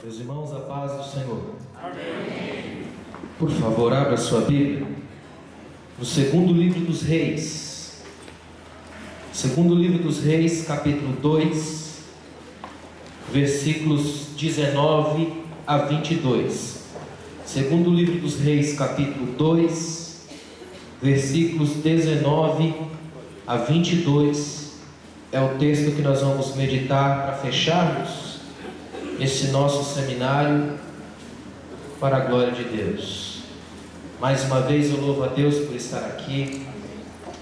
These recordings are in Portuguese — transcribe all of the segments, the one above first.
Meus irmãos, a paz do Senhor. Amém. Por favor, abra sua Bíblia no segundo livro dos Reis. Segundo livro dos Reis, capítulo 2, versículos 19 a 22. Segundo livro dos Reis, capítulo 2, versículos 19 a 22. É o texto que nós vamos meditar para fecharmos esse nosso seminário para a glória de Deus. Mais uma vez eu louvo a Deus por estar aqui.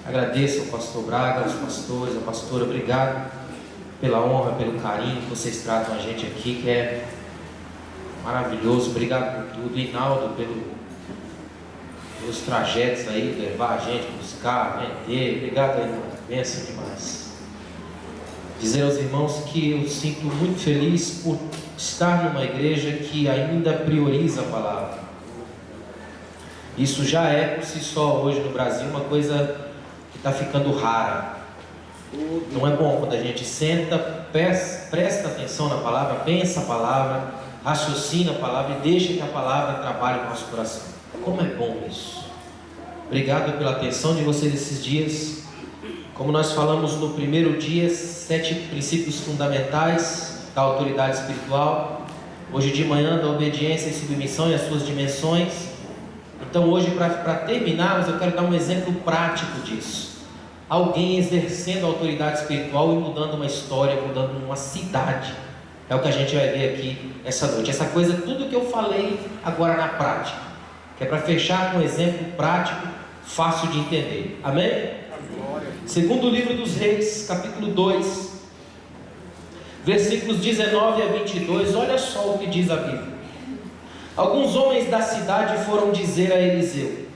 Agradeço ao pastor Braga, aos pastores, a pastora, obrigado pela honra, pelo carinho que vocês tratam a gente aqui, que é maravilhoso. Obrigado por tudo. Inaldo, pelos trajetos aí, levar a gente, buscar, vender. Obrigado aí, mano. Benção demais. Dizer aos irmãos que eu sinto muito feliz por estar numa igreja que ainda prioriza a palavra. Isso já é por si só hoje no Brasil uma coisa que está ficando rara. Não é bom quando a gente senta, presta atenção na palavra, pensa a palavra, raciocina a palavra e deixa que a palavra trabalhe no nosso coração. Como é bom isso. Obrigado pela atenção de vocês esses dias. Como nós falamos no primeiro dia, 7 princípios fundamentais da autoridade espiritual. Hoje de manhã, da obediência e submissão e as suas dimensões. Então hoje, para terminarmos, eu quero dar um exemplo prático disso. Alguém exercendo a autoridade espiritual e mudando uma história, mudando uma cidade. É o que a gente vai ver aqui essa noite. Essa coisa, tudo que eu falei agora na prática, que é para fechar com um exemplo prático, fácil de entender. Amém? Segundo livro dos Reis, capítulo 2, versículos 19 a 22, olha só o que diz a Bíblia. Alguns homens da cidade foram dizer a Eliseu: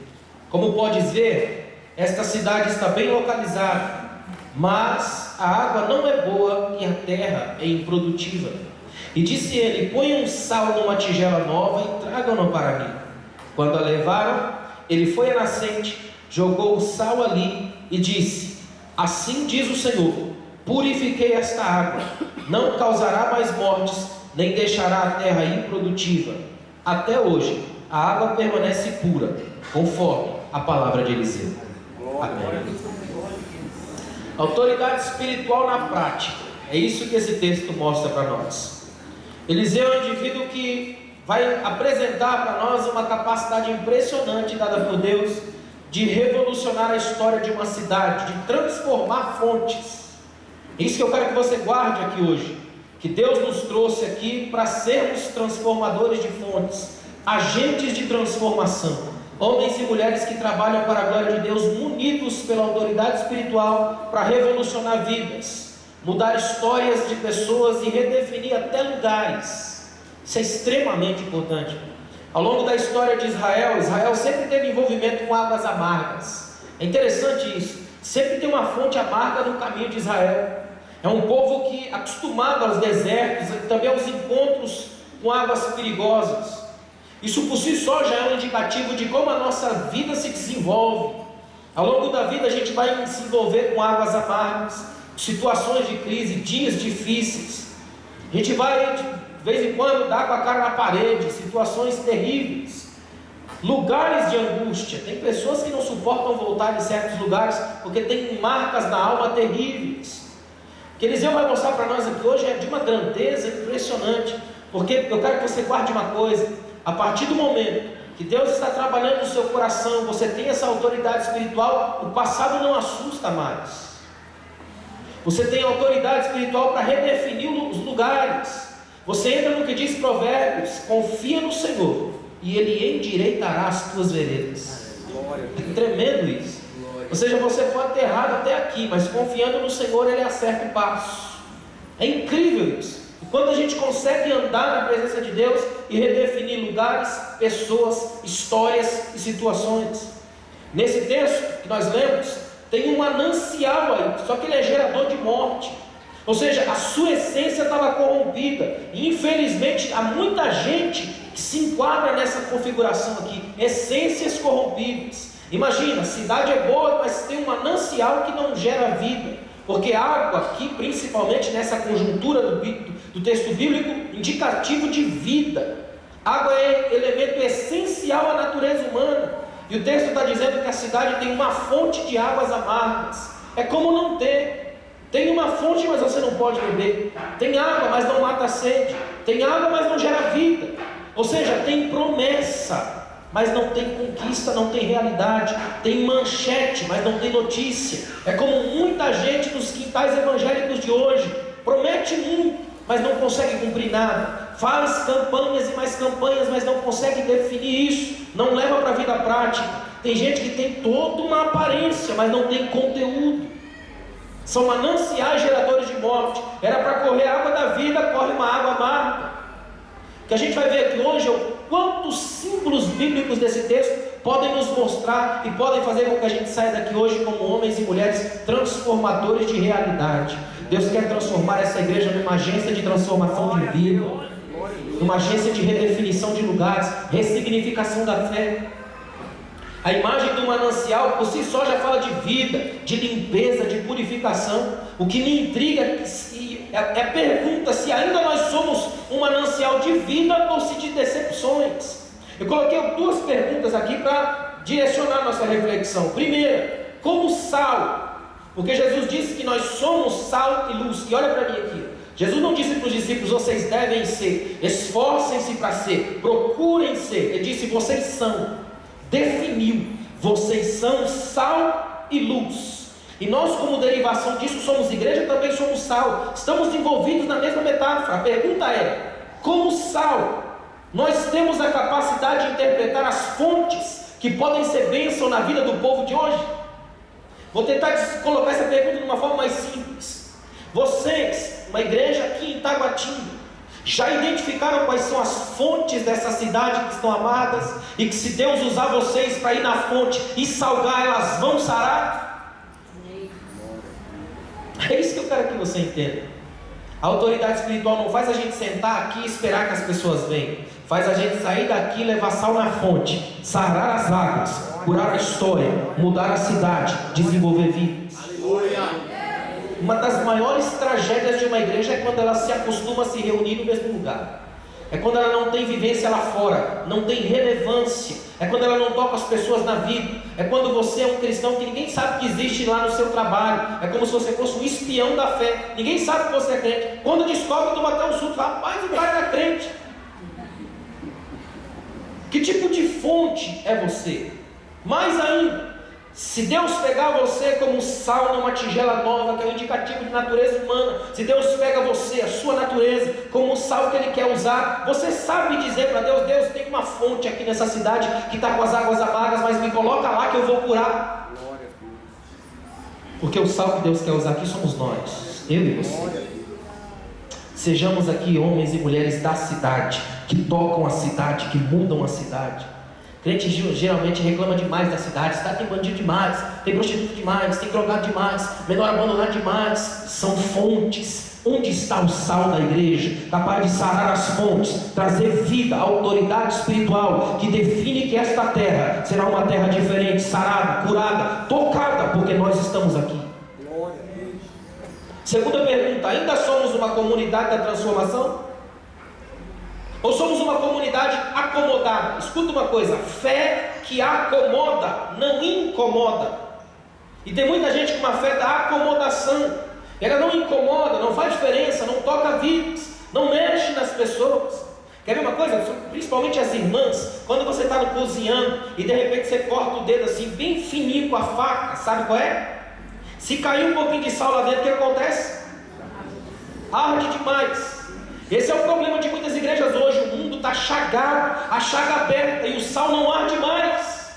como podes ver, esta cidade está bem localizada, mas a água não é boa e a terra é improdutiva. E disse ele: ponham sal numa tigela nova e tragam-no para mim. Quando a levaram, ele foi à nascente, jogou o sal ali e disse: assim diz o Senhor, purifiquei esta água, não causará mais mortes, nem deixará a terra improdutiva. Até hoje a água permanece pura, conforme a palavra de Eliseu. Amém. Autoridade espiritual na prática, é isso que esse texto mostra para nós. Eliseu é um indivíduo que vai apresentar para nós uma capacidade impressionante dada por Deus de revolucionar a história de uma cidade, de transformar fontes. É isso que eu quero que você guarde aqui hoje, que Deus nos trouxe aqui para sermos transformadores de fontes, agentes de transformação, homens e mulheres que trabalham para a glória de Deus, munidos pela autoridade espiritual para revolucionar vidas, mudar histórias de pessoas e redefinir até lugares. Isso é extremamente importante. Ao longo da história de Israel, Israel sempre teve envolvimento com águas amargas. É interessante isso. Sempre tem uma fonte amarga no caminho de Israel. É um povo que, acostumado aos desertos e também aos encontros com águas perigosas. Isso por si só já é um indicativo de como a nossa vida se desenvolve. Ao longo da vida a gente vai se envolver com águas amargas, situações de crise, dias difíceis. A gente vai, de vez em quando, dar com a cara na parede, situações terríveis, lugares de angústia. Tem pessoas que não suportam voltar em certos lugares porque tem marcas na alma terríveis. O que Eliseu vai mostrar para nós aqui hoje é de uma grandeza impressionante, porque eu quero que você guarde uma coisa: a partir do momento que Deus está trabalhando no seu coração, você tem essa autoridade espiritual, o passado não assusta mais. Você tem autoridade espiritual para redefinir os lugares. Você entra no que diz Provérbios: confia no Senhor e Ele endireitará as tuas veredas. É tremendo isso. Ou seja, você pode ter errado até aqui, mas confiando no Senhor Ele acerta o passo. É incrível isso. E quando a gente consegue andar na presença de Deus e redefinir lugares, pessoas, histórias e situações. Nesse texto que nós lemos, tem um manancial aí, só que ele é gerador de morte. Ou seja, a sua essência estava corrompida. E infelizmente há muita gente que se enquadra nessa configuração aqui. Essências corrompidas. Imagina, a cidade é boa, mas tem um manancial que não gera vida. Porque água aqui, principalmente nessa conjuntura do texto bíblico, indicativo de vida. Água é elemento essencial à natureza humana. E o texto está dizendo que a cidade tem uma fonte de águas amargas. É como não ter. Tem uma fonte, mas você não pode beber. Tem água, mas não mata a sede. Tem água, mas não gera vida. Ou seja, tem promessa, mas não tem conquista, não tem realidade. Tem manchete, mas não tem notícia. É como muita gente nos quintais evangélicos de hoje. Promete muito, mas não consegue cumprir nada. Faz campanhas e mais campanhas, mas não consegue definir isso. Não leva para a vida prática. Tem gente que tem toda uma aparência, mas não tem conteúdo. São mananciais geradores de morte. Era para correr a água da vida, corre uma água amarga. O que a gente vai ver aqui hoje é o quantos símbolos bíblicos desse texto podem nos mostrar e podem fazer com que a gente saia daqui hoje como homens e mulheres transformadores de realidade. Deus quer transformar essa igreja numa agência de transformação de vida, numa agência de redefinição de lugares, ressignificação da fé. A imagem do manancial por si só já fala de vida, de limpeza, de purificação. O que me intriga é a pergunta se ainda nós somos um manancial de vida ou se de decepções. Eu coloquei duas perguntas aqui para direcionar a nossa reflexão. Primeira, como sal, porque Jesus disse que nós somos sal e luz. E olha para mim aqui, Jesus não disse para os discípulos: vocês devem ser, esforcem-se para ser, procurem ser. Ele disse: vocês são. Definiu, vocês são sal e luz. E nós, como derivação disso, somos igreja, também somos sal. Estamos envolvidos na mesma metáfora. A pergunta é: como sal, nós temos a capacidade de interpretar as fontes que podem ser bênção na vida do povo de hoje? Vou tentar colocar essa pergunta de uma forma mais simples. Vocês, uma igreja aqui em Taguatinga, já identificaram quais são as fontes dessa cidade que estão amargas? E que se Deus usar vocês para ir na fonte e salgar, elas vão sarar? É isso que eu quero que você entenda. A autoridade espiritual não faz a gente sentar aqui e esperar que as pessoas venham. Faz a gente sair daqui e levar sal na fonte, sarar as águas, curar a história, mudar a cidade, desenvolver vidas. Uma das maiores tragédias de uma igreja é quando ela se acostuma a se reunir no mesmo lugar. É quando ela não tem vivência lá fora, não tem relevância. É quando ela não toca as pessoas na vida. É quando você é um cristão que ninguém sabe que existe lá no seu trabalho. É como se você fosse um espião da fé. Ninguém sabe que você é crente. Quando descobre, toma até um susto. Rapaz, o cara era crente. Que tipo de fonte é você? Mais ainda, se Deus pegar você como um sal numa tigela nova, que é um indicativo de natureza humana, se Deus pega você, a sua natureza, como um sal que Ele quer usar, você sabe dizer para Deus: Deus, tem uma fonte aqui nessa cidade que está com as águas amargas, mas me coloca lá que eu vou curar. Porque o sal que Deus quer usar aqui somos nós, eu e você. Sejamos aqui homens e mulheres da cidade, que tocam a cidade, que mudam a cidade. Crente geralmente reclama demais da cidade. Cidade tem bandido demais, tem prostituta demais, tem drogado demais, menor abandonado demais. São fontes. Onde está o sal da igreja? Capaz de sarar as fontes, trazer vida, autoridade espiritual, que define que esta terra será uma terra diferente, sarada, curada, tocada, porque nós estamos aqui. Segunda pergunta: ainda somos uma comunidade da transformação? Ou somos uma comunidade acomodada? Escuta uma coisa: fé que acomoda, não incomoda. E tem muita gente com uma fé da acomodação. Ela não incomoda, não faz diferença, não toca vidas, não mexe nas pessoas. Quer ver uma coisa? Principalmente as irmãs, quando você está cozinhando e de repente você corta o dedo assim, bem fininho com a faca, sabe qual é? Se cair um pouquinho de sal lá dentro, o que acontece? Arde demais. Esse é o problema de muitas igrejas hoje. O mundo está chagado, a chaga aberta, e o sal não arde mais,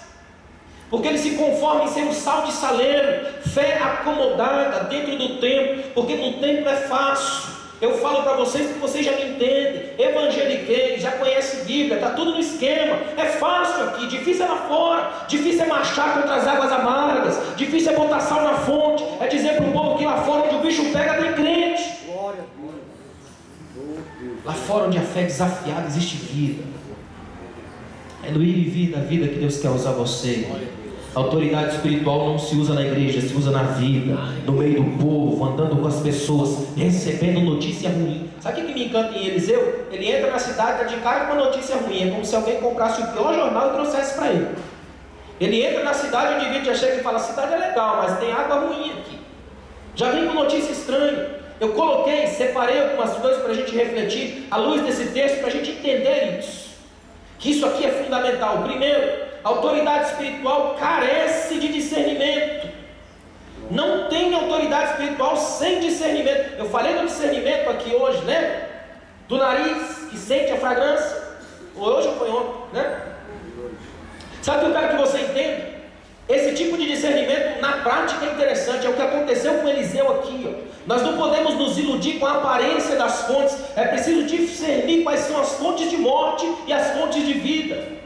porque ele se conforma em ser um sal de saleiro. Fé acomodada dentro do templo, porque no templo é fácil. Eu falo para vocês que vocês já me entendem. Evangeliquei, já conhece Bíblia, está tudo no esquema. É fácil aqui, difícil é lá fora. Difícil é marchar contra as águas amargas. Difícil é botar sal na fonte. É dizer para o povo que lá fora onde o bicho pega tem crente. Lá fora onde a fé é desafiada existe vida. É no ir e vir da vida que Deus quer usar você. A autoridade espiritual não se usa na igreja, se usa na vida, no meio do povo, andando com as pessoas, recebendo notícia ruim. Sabe o que me encanta em Eliseu? Ele entra na cidade, está de cara com uma notícia ruim. É como se alguém comprasse o pior jornal e trouxesse para ele. Ele entra na cidade, o indivíduo já chega e fala: a cidade é legal, mas tem água ruim aqui. Já vem com notícia estranha. Eu coloquei, separei algumas coisas para a gente refletir à luz desse texto, para a gente entender isso. Que isso aqui é fundamental. Primeiro, a autoridade espiritual carece de discernimento. Não tem autoridade espiritual sem discernimento. Eu falei do discernimento aqui hoje, né? Do nariz que sente a fragrância. Hoje ou foi ontem, né? Sabe o que eu quero que você entenda? Esse tipo de discernimento na prática é interessante. É o que aconteceu com Eliseu aqui, ó. Nós não podemos nos iludir com a aparência das fontes. É preciso discernir quais são as fontes de morte e as fontes de vida.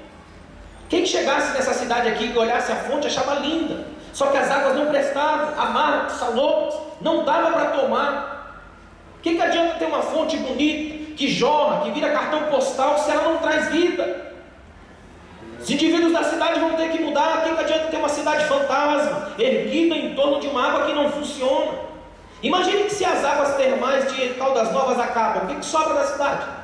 Quem chegasse nessa cidade aqui e olhasse a fonte achava linda, só que as águas não prestavam, amargas, salobras, não dava para tomar. O que adianta ter uma fonte bonita, que jorra, que vira cartão postal, se ela não traz vida? Os indivíduos da cidade vão ter que mudar. O que adianta ter uma cidade fantasma, erguida em torno de uma água que não funciona? Imagine que se as águas termais de Caldas Novas acabam, o que sobra da cidade?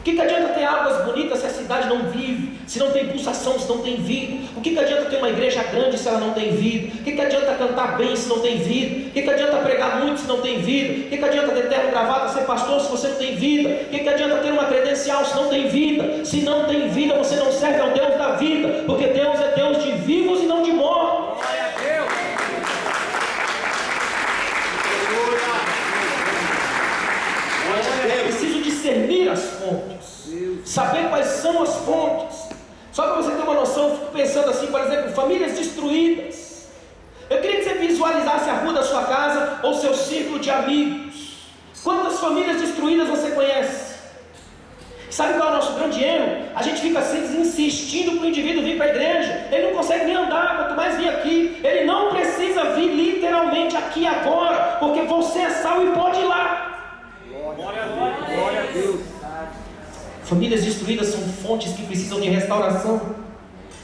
O que adianta ter águas bonitas se a cidade não vive, se não tem pulsação, se não tem vida? O que adianta ter uma igreja grande se ela não tem vida? O que adianta cantar bem se não tem vida? O que adianta pregar muito se não tem vida? O que adianta ter terno gravata, ser pastor se você não tem vida? O que adianta ter uma credencial se não tem vida? Se não tem vida, você não serve ao Deus da vida, porque Deus é Deus de vivos e não de mortos. Glória a Deus! É preciso discernir as fontes, saber quais são as fontes. Só para você ter uma noção, eu fico pensando assim, por exemplo, famílias destruídas. Eu queria que você visualizasse a rua da sua casa ou seu círculo de amigos. Quantas famílias destruídas você conhece? Sabe qual é o nosso grande erro? A gente fica sempre insistindo para o indivíduo vir para a igreja. Ele não consegue nem andar, quanto mais vir aqui. Ele não precisa vir literalmente aqui agora, porque você é sal e pode ir lá. Glória a Deus. Famílias destruídas são fontes que precisam de restauração.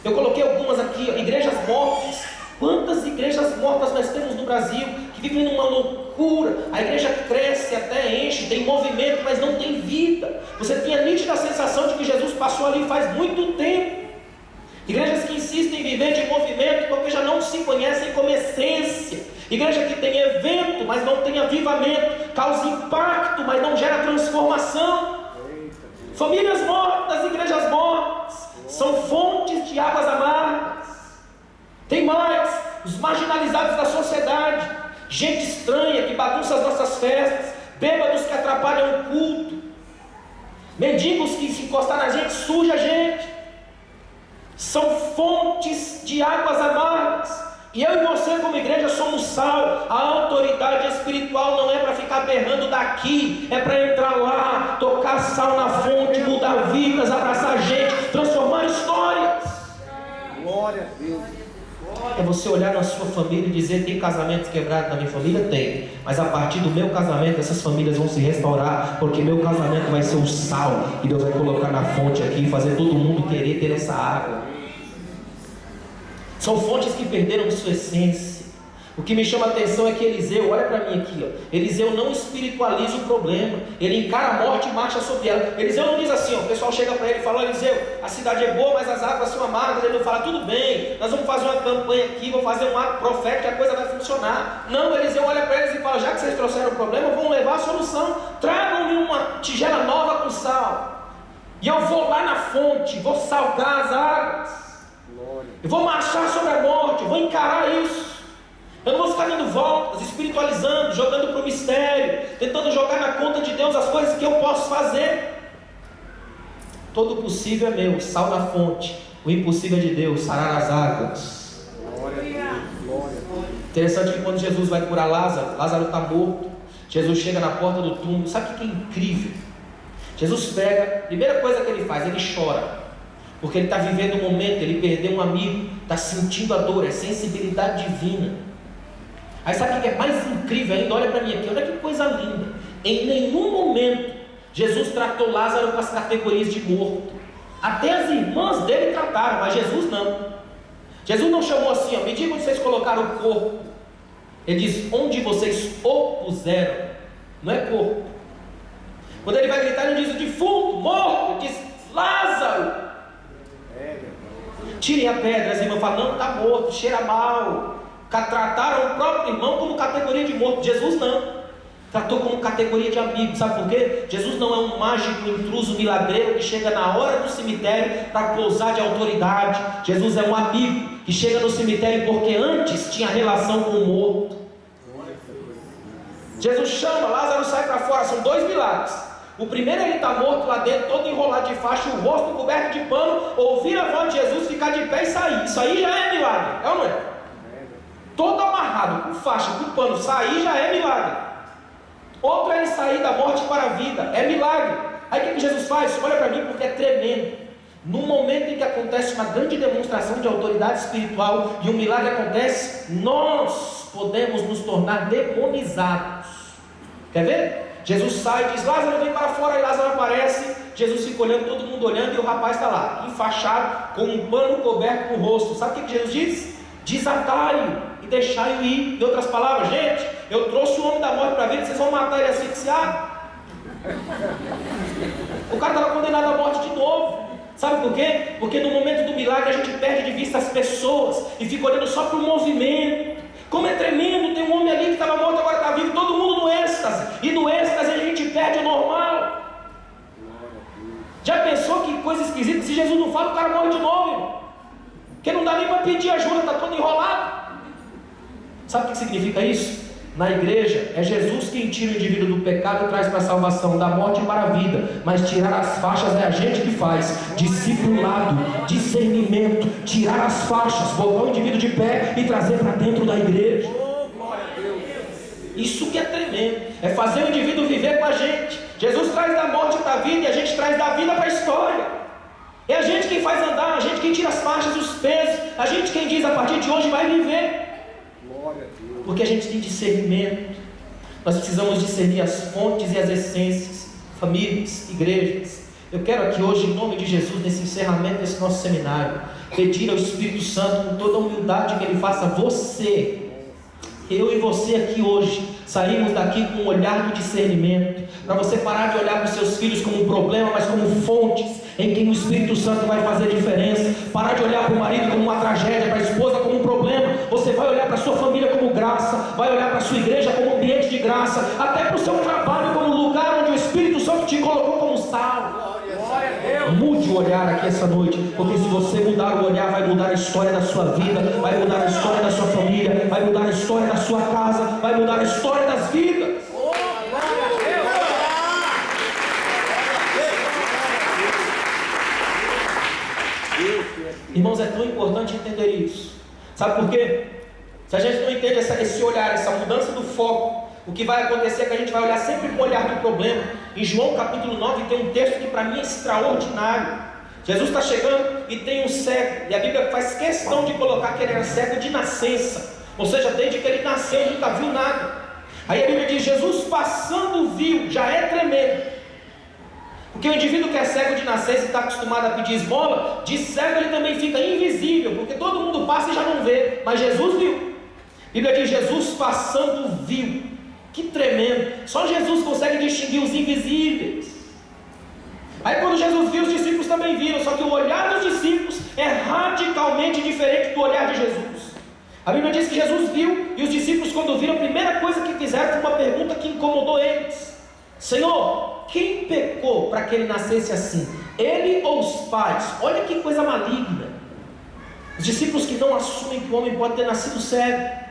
Eu coloquei algumas aqui, ó, igrejas mortas. Quantas igrejas mortas nós temos no Brasil, que vivem numa loucura? A igreja cresce, até enche, tem movimento, mas não tem vida. Você tem a nítida sensação de que Jesus passou ali faz muito tempo. Igrejas que insistem em viver de movimento porque já não se conhecem como essência. Igreja que tem evento, mas não tem avivamento, causa impacto, mas não gera transformação. Famílias mortas, igrejas mortas, são fontes de águas amargas. Tem mais, os marginalizados da sociedade, gente estranha que bagunça as nossas festas, bêbados que atrapalham o culto, mendigos que se encostar na gente, suja a gente. São fontes de águas amargas. E eu e você como igreja somos sal. A autoridade espiritual não é para ficar berrando daqui, é para entrar lá, tocar sal na fonte, mudar vidas, abraçar gente, transformar histórias. Glória a Deus. É você olhar na sua família e dizer: tem casamentos quebrados na minha família? Tem, mas a partir do meu casamento essas famílias vão se restaurar, porque meu casamento vai ser o sal que Deus vai colocar na fonte aqui e fazer todo mundo querer ter essa água. São fontes que perderam sua essência. O que me chama a atenção é que Eliseu, olha para mim aqui, ó. Eliseu não espiritualiza o problema, ele encara a morte e marcha sobre ela. Eliseu não diz assim, ó, o pessoal chega para ele e fala: Eliseu, a cidade é boa, mas as águas são amargas. Ele não fala: tudo bem, nós vamos fazer uma campanha aqui, vou fazer um ato profético, a coisa vai funcionar. Não, Eliseu olha para eles e fala: já que vocês trouxeram o problema, vamos levar a solução. Tragam-me uma tigela nova com sal, e eu vou lá na fonte, vou salgar as águas. Eu vou marchar sobre a morte, eu vou encarar isso. Eu não vou ficar dando voltas, espiritualizando, jogando para o mistério, tentando jogar na conta de Deus as coisas que eu posso fazer. Todo o possível é meu, sal na fonte. O impossível é de Deus, sarar as águas. Glória a Deus, glória. Interessante que quando Jesus vai curar Lázaro, Lázaro está morto. Jesus chega na porta do túmulo. Sabe o que é incrível? Jesus pega, a primeira coisa que ele faz, ele chora. Porque ele está vivendo um momento, ele perdeu um amigo, está sentindo a dor, é sensibilidade divina. Aí sabe o que é mais incrível ainda? Olha para mim aqui, olha que coisa linda. Em nenhum momento Jesus tratou Lázaro com as categorias de morto. Até as irmãs dele trataram, mas Jesus não. Jesus não chamou assim, me diga onde vocês colocaram o corpo. Ele diz, onde vocês o puseram. Não é corpo. Quando ele vai gritar, ele diz o defunto, morto. Ele diz, Lázaro, tirem a pedra. As irmãs falam, não, está morto, cheira mal. Trataram o próprio irmão como categoria de morto. Jesus não. Tratou como categoria de amigo. Sabe por quê? Jesus não é um mágico, intruso, milagreiro que chega na hora do cemitério para pousar de autoridade. Jesus é um amigo que chega no cemitério porque antes tinha relação com o morto. Jesus chama, Lázaro sai para fora. São 2 milagres. O primeiro, ele está morto lá dentro, todo enrolado de faixa, o rosto coberto de pano. Ouvir a voz de Jesus, ficar de pé e sair. Isso aí já é milagre, é ou não é? Todo amarrado, com faixa, com pano, sair já é milagre. Outro é ele sair da morte para a vida, é milagre. Aí o que Jesus faz? Olha para mim, porque é tremendo. No momento em que acontece uma grande demonstração de autoridade espiritual e um milagre acontece, nós podemos nos tornar demonizados. Quer ver? Jesus sai e diz, Lázaro vem para fora, e Lázaro aparece. Jesus fica olhando, todo mundo olhando, e o rapaz está lá, enfaixado, com um pano coberto no rosto. Sabe o que Jesus diz? Desatai-o e deixai-o ir. Em outras palavras, gente, eu trouxe o homem da morte para a vida, vocês vão matar ele asfixiado? O cara estava condenado à morte de novo. Sabe por quê? Porque no momento do milagre a gente perde de vista as pessoas e fica olhando só para o movimento. Como é tremendo, tem um homem ali que estava morto, agora está vivo, todo mundo no êxtase. E no êxtase a gente perde o normal. Já pensou que coisa esquisita? Se Jesus não fala, o cara morre de novo, irmão. Porque não dá nem para pedir ajuda, está todo enrolado. Sabe o que significa isso? Na igreja, é Jesus quem tira o indivíduo do pecado e traz para a salvação, da morte para a vida. Mas tirar as faixas é a gente que faz. Discipulado, discernimento, tirar as faixas, botar o indivíduo de pé e trazer para dentro da igreja. Isso que é tremendo, é fazer o indivíduo viver com a gente. Jesus traz da morte para a vida e a gente traz da vida para a história. É a gente quem faz andar, a gente quem tira as faixas, os pesos, a gente quem diz a partir de hoje vai viver. Porque a gente tem discernimento. Nós precisamos discernir as fontes e as essências. Famílias, igrejas. Eu quero aqui hoje, em nome de Jesus, nesse encerramento desse nosso seminário, pedir ao Espírito Santo, com toda a humildade, que Ele faça você, eu e você aqui hoje, saímos daqui com um olhar do discernimento, para você parar de olhar para os seus filhos como um problema, mas como fontes em quem o Espírito Santo vai fazer diferença. Parar de olhar para o marido como uma tragédia, para a esposa como um problema. Você vai olhar para a sua família como graça, vai olhar para a sua igreja como ambiente de graça, até para o seu trabalho como lugar onde o Espírito Santo te colocou como sal. Mude o olhar aqui essa noite, porque se você mudar o olhar, vai mudar a história da sua vida, vai mudar a história da sua família, vai mudar a história da sua casa, vai mudar a história das vidas. Irmãos, é tão importante entender isso. Sabe por quê? Se a gente não entende esse olhar, essa mudança do foco, o que vai acontecer é que a gente vai olhar sempre com o olhar do problema. Em João capítulo 9 tem um texto que para mim é extraordinário. Jesus está chegando e tem um cego, e a Bíblia faz questão de colocar que ele era cego de nascença, ou seja, desde que ele nasceu ele nunca viu nada. Aí a Bíblia diz, Jesus passando viu, já é tremendo. Porque o indivíduo que é cego de nascença e está acostumado a pedir esmola, de cego ele também fica invisível, porque todo mundo passa e já não vê, mas Jesus viu. A Bíblia diz, Jesus passando viu. Que tremendo, só Jesus consegue distinguir os invisíveis. Aí quando Jesus viu, os discípulos também viram, só que o olhar dos discípulos é radicalmente diferente do olhar de Jesus. A Bíblia diz que Jesus viu, e os discípulos, quando viram, a primeira coisa que fizeram foi uma pergunta que incomodou eles: Senhor, quem pecou para que ele nascesse assim? Ele ou os pais? Olha que coisa maligna. Os discípulos que não assumem que o homem pode ter nascido cego,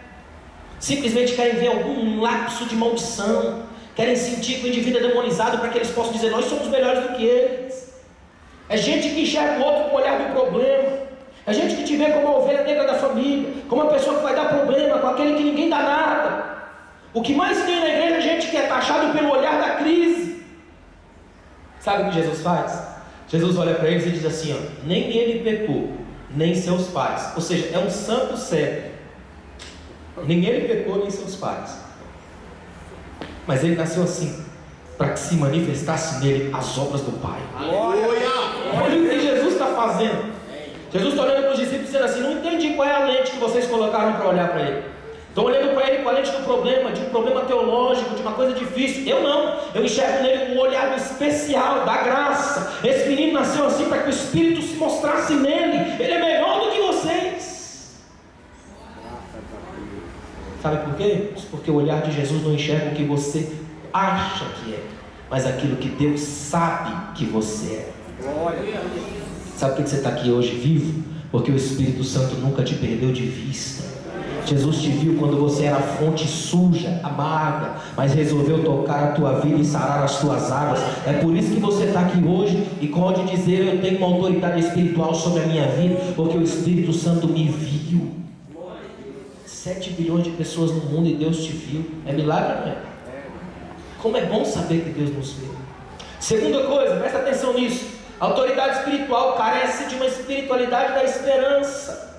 simplesmente querem ver algum lapso de maldição, querem sentir que o indivíduo é demonizado para que eles possam dizer, nós somos melhores do que eles. É gente que enxerga o outro com o olhar do problema, é gente que te vê como a ovelha negra da família, como uma pessoa que vai dar problema, com aquele que ninguém dá nada. O que mais tem na igreja é gente que é taxado pelo olhar da crise. Sabe o que Jesus faz? Jesus olha para eles e diz assim, nem ele pecou, nem seus pais, ou seja, é um santo cego. Nem ele pecou, nem seus pais, mas ele nasceu assim, para que se manifestasse nele as obras do Pai. Olha o que Jesus fazendo. Jesus está olhando para os discípulos dizendo assim: não entendi qual é a lente que vocês colocaram para olhar para ele. Estão olhando para ele com a lente do problema, de um problema teológico, de uma coisa difícil. Eu não, eu enxergo nele um olhar especial da graça. Esse menino nasceu assim para que o Espírito se mostrasse nele. Ele é melhor do que vocês. Sabe por quê? Porque o olhar de Jesus não enxerga o que você acha que é, mas aquilo que Deus sabe que você é. Sabe por que você está aqui hoje vivo? Porque o Espírito Santo nunca te perdeu de vista. Jesus te viu quando você era fonte suja, amarga, mas resolveu tocar a tua vida e sarar as tuas águas. É por isso que você está aqui hoje e pode dizer: eu tenho uma autoridade espiritual sobre a minha vida, porque o Espírito Santo me viu. 7 bilhões de pessoas no mundo e Deus te viu. É milagre, não é? Como é bom saber que Deus nos vê. Segunda coisa, presta atenção nisso: a autoridade espiritual carece de uma espiritualidade da esperança.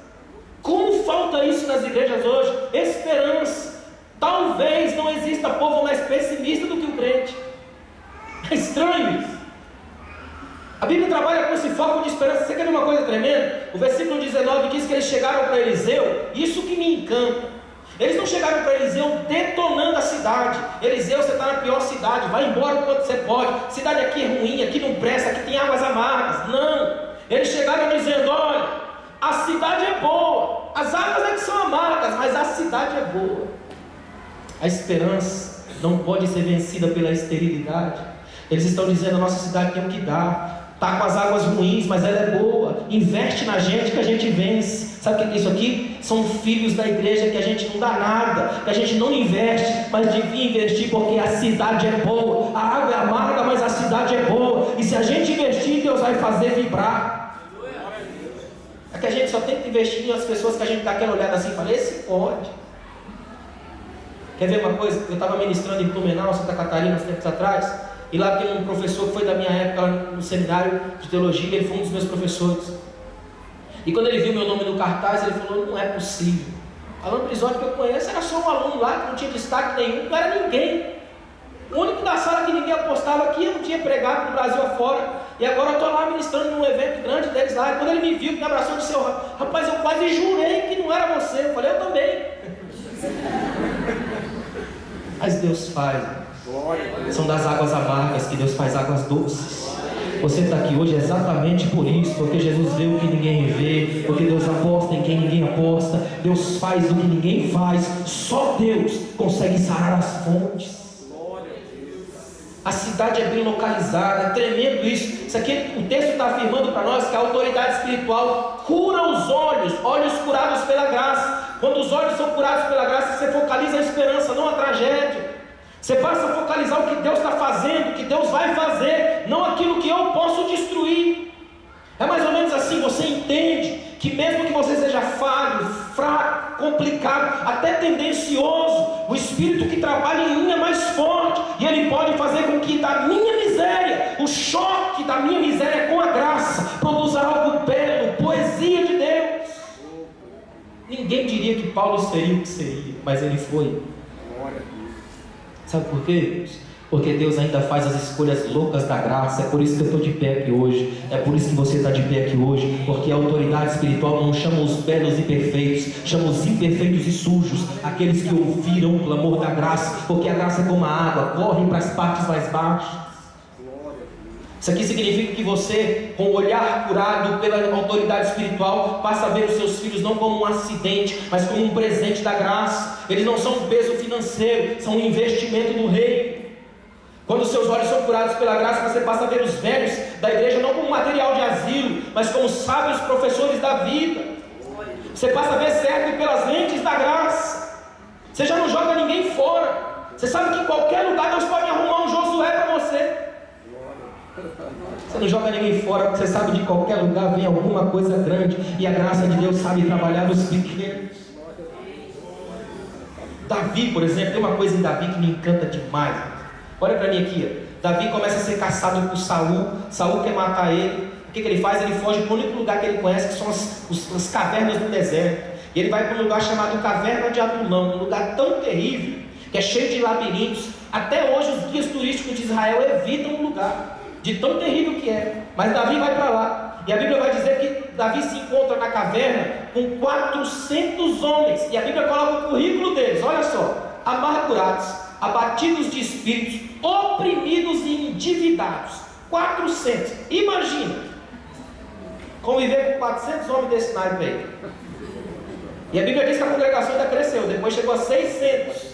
Como falta isso nas igrejas hoje? Esperança. Talvez não exista povo mais pessimista do que o crente. É estranho isso. A Bíblia trabalha com esse foco de esperança. Você quer ver uma coisa tremenda? O versículo 19 diz que eles chegaram para Eliseu. Isso que me encanta. Eles não chegaram para Eliseu detonando a cidade. Eliseu, você está na pior cidade, vai embora enquanto você pode. Cidade aqui é ruim, aqui não presta, aqui tem águas amargas. Não. Eles chegaram dizendo: olha, a cidade é boa, as águas é que são amargas, mas a cidade é boa. A esperança não pode ser vencida pela esterilidade. Eles estão dizendo: a nossa cidade tem o que dar, está com as águas ruins, mas ela é boa. Investe na gente que a gente vence. Sabe o que é isso aqui? São filhos da igreja que a gente não dá nada, que a gente não investe, mas devia investir, porque a cidade é boa. A água é amarga, mas a cidade é boa. E se a gente investir, Deus vai fazer vibrar. É que a gente só tem que investir nas pessoas que a gente dá aquela olhada assim e fala: esse pode. Quer ver uma coisa? Eu estava ministrando em Blumenau, Santa Catarina, uns tempos atrás, e lá tem um professor que foi da minha época lá no seminário de teologia. Ele foi um dos meus professores. E quando ele viu meu nome no cartaz, ele falou: não é possível. Alan Brizotti, que eu conheço, era só um aluno lá que não tinha destaque nenhum, não era ninguém. O único da sala que ninguém apostava aqui, eu não tinha pregado no Brasil afora. E agora eu estou lá ministrando num evento grande deles lá. E quando ele me viu, me abraçou e disse: rapaz, eu quase jurei que não era você. Eu falei: eu também. Mas Deus faz. São das águas amargas que Deus faz águas doces. Você está aqui hoje exatamente por isso, porque Jesus vê o que ninguém vê, porque Deus aposta em quem ninguém aposta, Deus faz o que ninguém faz. Só Deus consegue sarar as fontes. A cidade é bem localizada, é tremendo isso. Isso aqui, o texto está afirmando para nós que a autoridade espiritual cura os olhos, olhos curados pela graça. Quando os olhos são curados pela graça, você focaliza a esperança, não a tragédia. Você passa a focalizar o que Deus está fazendo, o que Deus vai fazer, não aquilo que eu posso destruir. É mais ou menos assim: você entende que mesmo que você seja falho, fraco, complicado, até tendencioso, o Espírito que trabalha em mim é mais forte, e Ele pode fazer com que da minha miséria, o choque da minha miséria com a graça, produza algo belo, poesia de Deus. Ninguém diria que Paulo seria o que seria, mas ele foi. Sabe por quê? Porque Deus ainda faz as escolhas loucas da graça. É por isso que eu estou de pé aqui hoje. É por isso que você está de pé aqui hoje. Porque a autoridade espiritual não chama os belos e perfeitos, chama os imperfeitos e sujos, aqueles que ouviram o clamor da graça. Porque a graça é como a água, corre para as partes mais baixas. Isso aqui significa que você, com o olhar curado pela autoridade espiritual, passa a ver os seus filhos não como um acidente, mas como um presente da graça. Eles não são um peso financeiro, são um investimento do reino. Quando os seus olhos são curados pela graça, você passa a ver os velhos da igreja não como material de asilo, mas como sábios professores da vida. Você passa a ver certo pelas lentes da graça. Você já não joga ninguém fora. Você sabe que em qualquer lugar Deus pode arrumar um Josué para você. Você não joga ninguém fora, porque você sabe que de qualquer lugar vem alguma coisa grande, e a graça de Deus sabe trabalhar nos pequenos. Davi, por exemplo, tem uma coisa em Davi que me encanta demais. Olha para mim aqui, ó. Davi começa a ser caçado por Saul. Saul quer matar ele. O que ele faz? Ele foge para o único lugar que ele conhece, que são as cavernas do deserto. E ele vai para um lugar chamado Caverna de Adulão, um lugar tão terrível, que é cheio de labirintos. Até hoje os guias turísticos de Israel evitam o lugar, de tão terrível que é. Mas Davi vai para lá. E a Bíblia vai dizer que Davi se encontra na caverna com 400 homens. E a Bíblia coloca o currículo deles, olha só: amargurados, abatidos de espíritos, oprimidos e endividados. 400. Imagina conviver com 400 homens desse naipe aí. E a Bíblia diz que a congregação ainda cresceu, depois chegou a 600.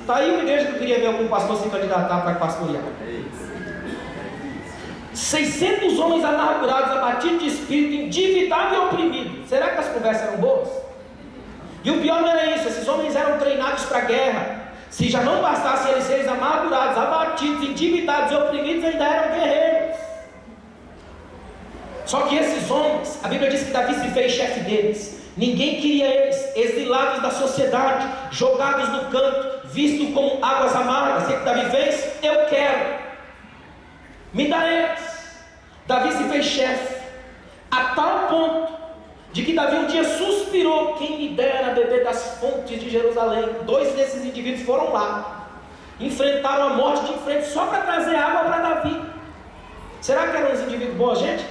Está aí uma igreja que eu queria ver algum pastor se candidatar para pastorear. 600 homens amargurados, abatidos de espírito, endividados e oprimidos. Será que as conversas eram boas? E o pior não era isso, esses homens eram treinados para a guerra. Se já não bastasse eles serem amargurados, abatidos, endividados e oprimidos, ainda eram guerreiros. Só que esses homens, a Bíblia diz que Davi se fez chefe deles. Ninguém queria eles, exilados da sociedade, jogados no canto, vistos como águas amargas. O que Davi fez? Eu quero, me dá eles. Davi se fez chefe, a tal ponto de que Davi um dia suspirou: quem me dera beber das fontes de Jerusalém. 2 desses indivíduos foram lá, enfrentaram a morte de frente só para trazer água para Davi. Será que eram os indivíduos bons, gente?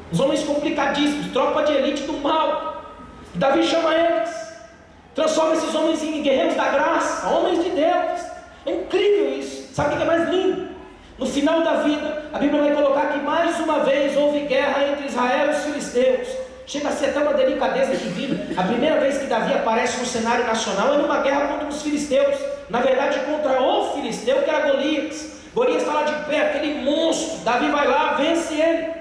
Os homens complicadíssimos, tropa de elite do mal. Davi chama eles, transforma esses homens em guerreiros da graça, homens de Deus. É incrível isso. Sabe o que é mais lindo? No final da vida, a Bíblia vai colocar que mais uma vez houve guerra entre Israel e os filisteus. Chega a ser até uma delicadeza divina. A primeira vez que Davi aparece no cenário nacional é numa guerra contra os filisteus. Na verdade, contra o filisteu, que era Golias. Golias está lá de pé, aquele monstro. Davi vai lá, vence ele.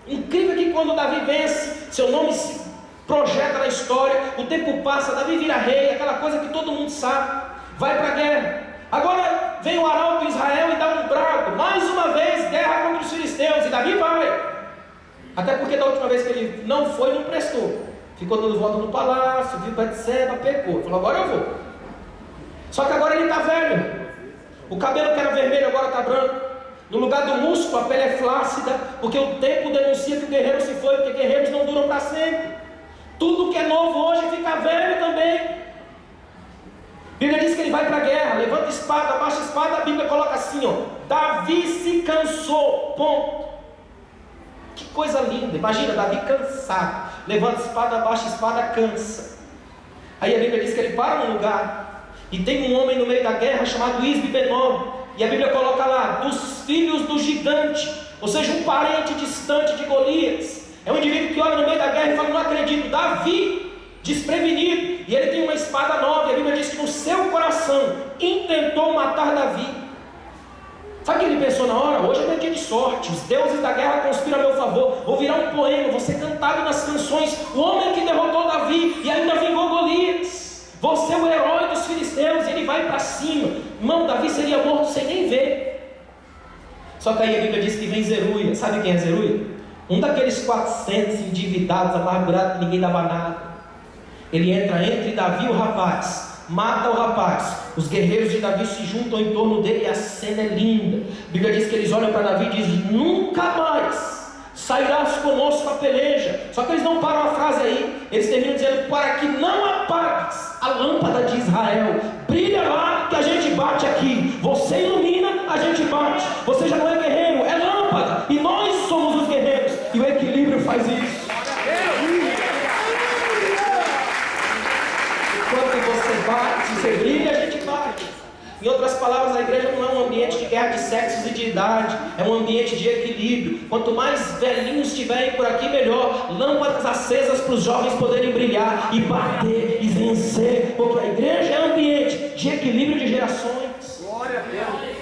Incrível que quando Davi vence, seu nome se projeta na história. O tempo passa, Davi vira rei, aquela coisa que todo mundo sabe. Vai para a guerra. Agora vem o arauto de Israel e dá um brado. Mais uma vez, guerra contra os filisteus. E Davi vai. Até porque da última vez que ele não foi, não prestou. Ficou dando volta no palácio, viu Betseba, pecou. Falou: agora eu vou. Só que agora ele está velho. O cabelo que era vermelho agora está branco. No lugar do músculo, a pele é flácida. Porque o tempo denuncia que o guerreiro se foi. Porque guerreiros não duram para sempre. Tudo que é novo hoje fica velho também. A Bíblia diz que ele vai para a guerra, levanta a espada, abaixa a espada. A Bíblia coloca assim, ó: Davi se cansou, ponto. Que coisa linda, imagina Davi cansado, levanta a espada, abaixa a espada, cansa. Aí a Bíblia diz que ele para num lugar, e tem um homem no meio da guerra chamado Isbi-Benob, e a Bíblia coloca lá: dos filhos do gigante, ou seja, um parente distante de Golias. É um indivíduo que olha no meio da guerra e fala: não acredito, Davi desprevenido, e ele tem uma espada nova, e a Bíblia diz que no seu coração intentou matar Davi. Sabe o que ele pensou na hora? Hoje é meu dia de sorte, os deuses da guerra conspiram a meu favor, vou virar um poema, vou ser cantado nas canções, o homem que derrotou Davi e ainda vingou Golias, vou ser o herói dos filisteus. E ele vai para cima. Irmão, Davi seria morto sem nem ver. Só que aí a Bíblia diz que vem Zeruia. Sabe quem é Zeruia? Um daqueles 400 endividados, amargurados, que ninguém dava nada. Ele entra entre Davi e o rapaz, mata o rapaz. Os guerreiros de Davi se juntam em torno dele e a cena é linda. A Bíblia diz que eles olham para Davi e dizem: nunca mais sairás conosco a peleja. Só que eles não param a frase aí. Eles terminam dizendo: para que não apagues a lâmpada de Israel. Brilha lá que a gente bate aqui. Você ilumina, a gente bate. Você já não é guerreiro, é lâmpada. E nós somos os guerreiros. E o equilíbrio faz isso. Quando você bate, você brilha, a gente bate. Em outras palavras, a igreja não é um ambiente de guerra de sexos e de idade, é um ambiente de equilíbrio. Quanto mais velhinhos estiverem por aqui, melhor. Lâmpadas acesas para os jovens poderem brilhar e bater e vencer, porque a igreja é um ambiente de equilíbrio de gerações. Glória a Deus.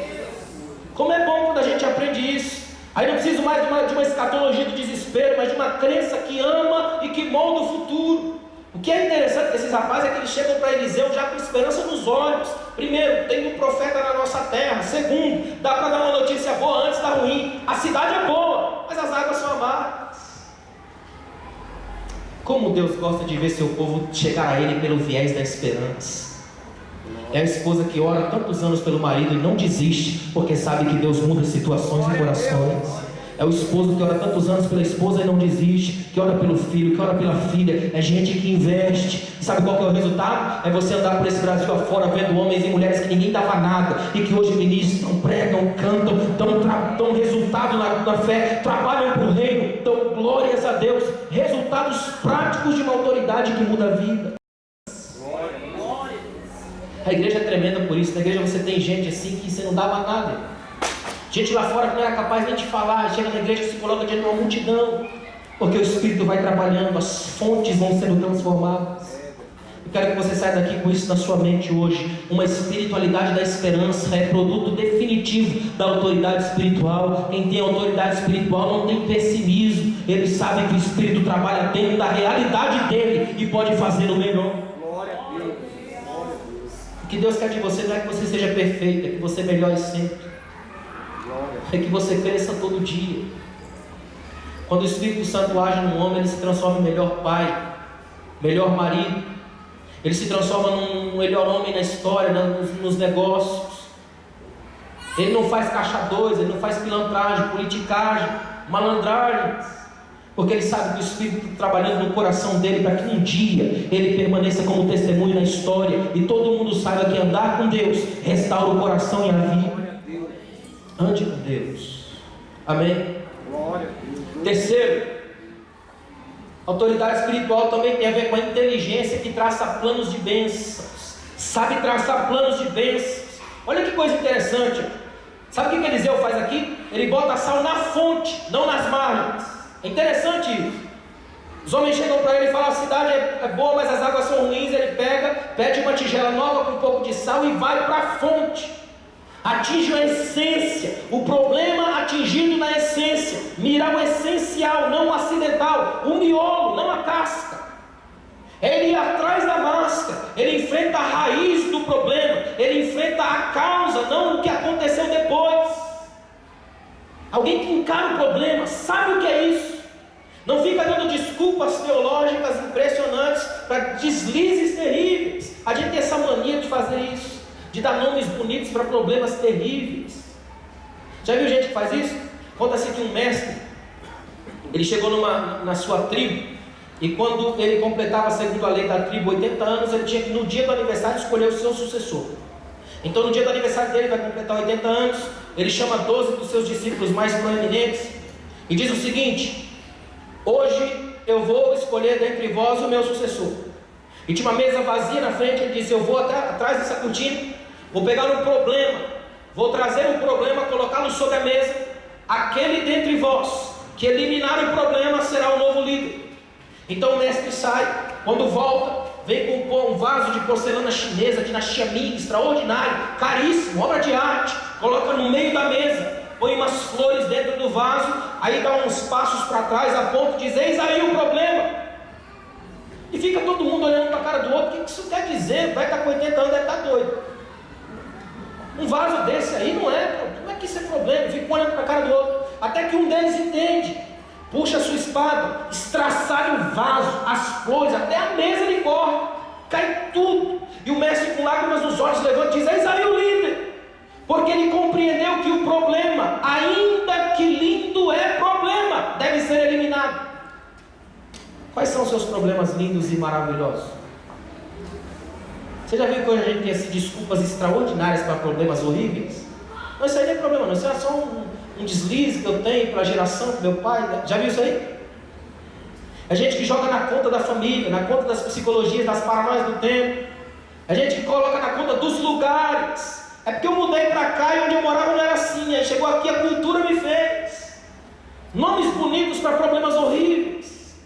Como é bom quando a gente aprende isso. Aí não preciso mais de uma escatologia do desespero, mas de uma crença que ama e que molda o futuro. O que é interessante desses rapazes é que eles chegam para Eliseu já com esperança nos olhos. Primeiro, tem um profeta na nossa terra. Segundo, dá para dar uma notícia boa antes da ruim. A cidade é boa, mas as águas são amargas. Como Deus gosta de ver seu povo chegar a Ele pelo viés da esperança. É a esposa que ora tantos anos pelo marido e não desiste, porque sabe que Deus muda situações e corações. É o esposo que ora tantos anos pela esposa e não desiste, que ora pelo filho, que ora pela filha. É gente que investe. E sabe qual que é o resultado? É você andar por esse Brasil afora vendo homens e mulheres que ninguém dava nada e que hoje ministram, pregam, cantam, dão resultado na fé, trabalham para o reino, Glórias a Deus. Resultados práticos de uma autoridade que muda a vida. A igreja é tremenda por isso. Na igreja você tem gente assim que você não dava nada. Gente lá fora que não era capaz nem de falar. Chega na igreja e se coloca diante de uma multidão. Porque o Espírito vai trabalhando, as fontes vão sendo transformadas. Eu quero que você saia daqui com isso na sua mente hoje. Uma espiritualidade da esperança é produto definitivo da autoridade espiritual. Quem tem autoridade espiritual não tem pessimismo. Eles sabem que o Espírito trabalha dentro da realidade dele e pode fazer o melhor. Glória a Deus. O que Deus quer de você não é que você seja perfeito, é que você melhore sempre. É que você cresça todo dia. Quando o Espírito Santo age num homem, ele se transforma em melhor pai, melhor marido. Ele se transforma num melhor homem na história, nos negócios. Ele não faz caixa dois, ele não faz pilantragem, politicagem, malandragem. Porque ele sabe que o Espírito está trabalhando no coração dele para que um dia ele permaneça como testemunho na história e todo mundo saiba que andar com Deus restaura o coração e a vida. Ande com Deus. Amém? Glória a Deus. Terceiro, autoridade espiritual também tem a ver com a inteligência que traça planos de bênçãos. Sabe traçar planos de bênçãos. Olha que coisa interessante. Sabe o que Eliseu faz aqui? Ele bota sal na fonte, não nas margens. É interessante isso. Os homens chegam para ele e falam: a cidade é boa, mas as águas são ruins. Ele pega, pede uma tigela nova com um pouco de sal e vai para a fonte. Atinge a essência, o problema atingido na essência, mirar o essencial, não o acidental, o miolo, não a casca. Ele ir atrás da máscara, ele enfrenta a raiz do problema, ele enfrenta a causa, não o que aconteceu depois. Alguém que encara o problema, sabe o que é isso, não fica dando desculpas teológicas impressionantes para deslizes terríveis. A gente tem essa mania de fazer isso, de dar nomes bonitos para problemas terríveis. Já viu gente que faz isso? Conta-se que um mestre, ele chegou na sua tribo, e quando ele completava, segundo a lei da tribo, 80 anos, ele tinha que no dia do aniversário escolher o seu sucessor. Então no dia do aniversário dele, vai completar 80 anos, ele chama 12 dos seus discípulos mais proeminentes e diz o seguinte: hoje eu vou escolher dentre vós o meu sucessor. E tinha uma mesa vazia na frente. Ele disse: eu vou atrás dessa cortina, vou pegar um problema, vou trazer um problema, colocá-lo sobre a mesa. Aquele dentre vós que eliminar o problema será o novo líder. Então o mestre sai, quando volta, vem com um vaso de porcelana chinesa, dinastia Ming, extraordinário, caríssimo, obra de arte, coloca no meio da mesa, põe umas flores dentro do vaso, aí dá uns passos para trás, aponta e diz: eis aí o problema. E fica todo mundo olhando para a cara do outro. O que isso quer dizer? Vai estar com 80 anos, deve estar doido. Um vaso desse aí não é que isso é problema. Fica olhando para a cara do outro, até que um deles entende, puxa a sua espada, estraçalha o vaso, as flores, até a mesa ele corta, cai tudo. E o mestre, com lágrimas nos olhos, levanta e diz: eis aí o líder. Porque ele compreendeu que o problema, ainda que lindo é problema, deve ser eliminado. Quais são os seus problemas lindos e maravilhosos? Você já viu que hoje a gente tem assim, desculpas extraordinárias para problemas horríveis? Não, isso aí não é problema não, isso é só um deslize que eu tenho para a geração do meu pai. Já viu isso aí? A gente que joga na conta da família, na conta das psicologias, das paranoias do tempo. A gente que coloca na conta dos lugares. É porque eu mudei para cá e onde eu morava não era assim. Aí chegou aqui, a cultura me fez. Nomes bonitos para problemas horríveis.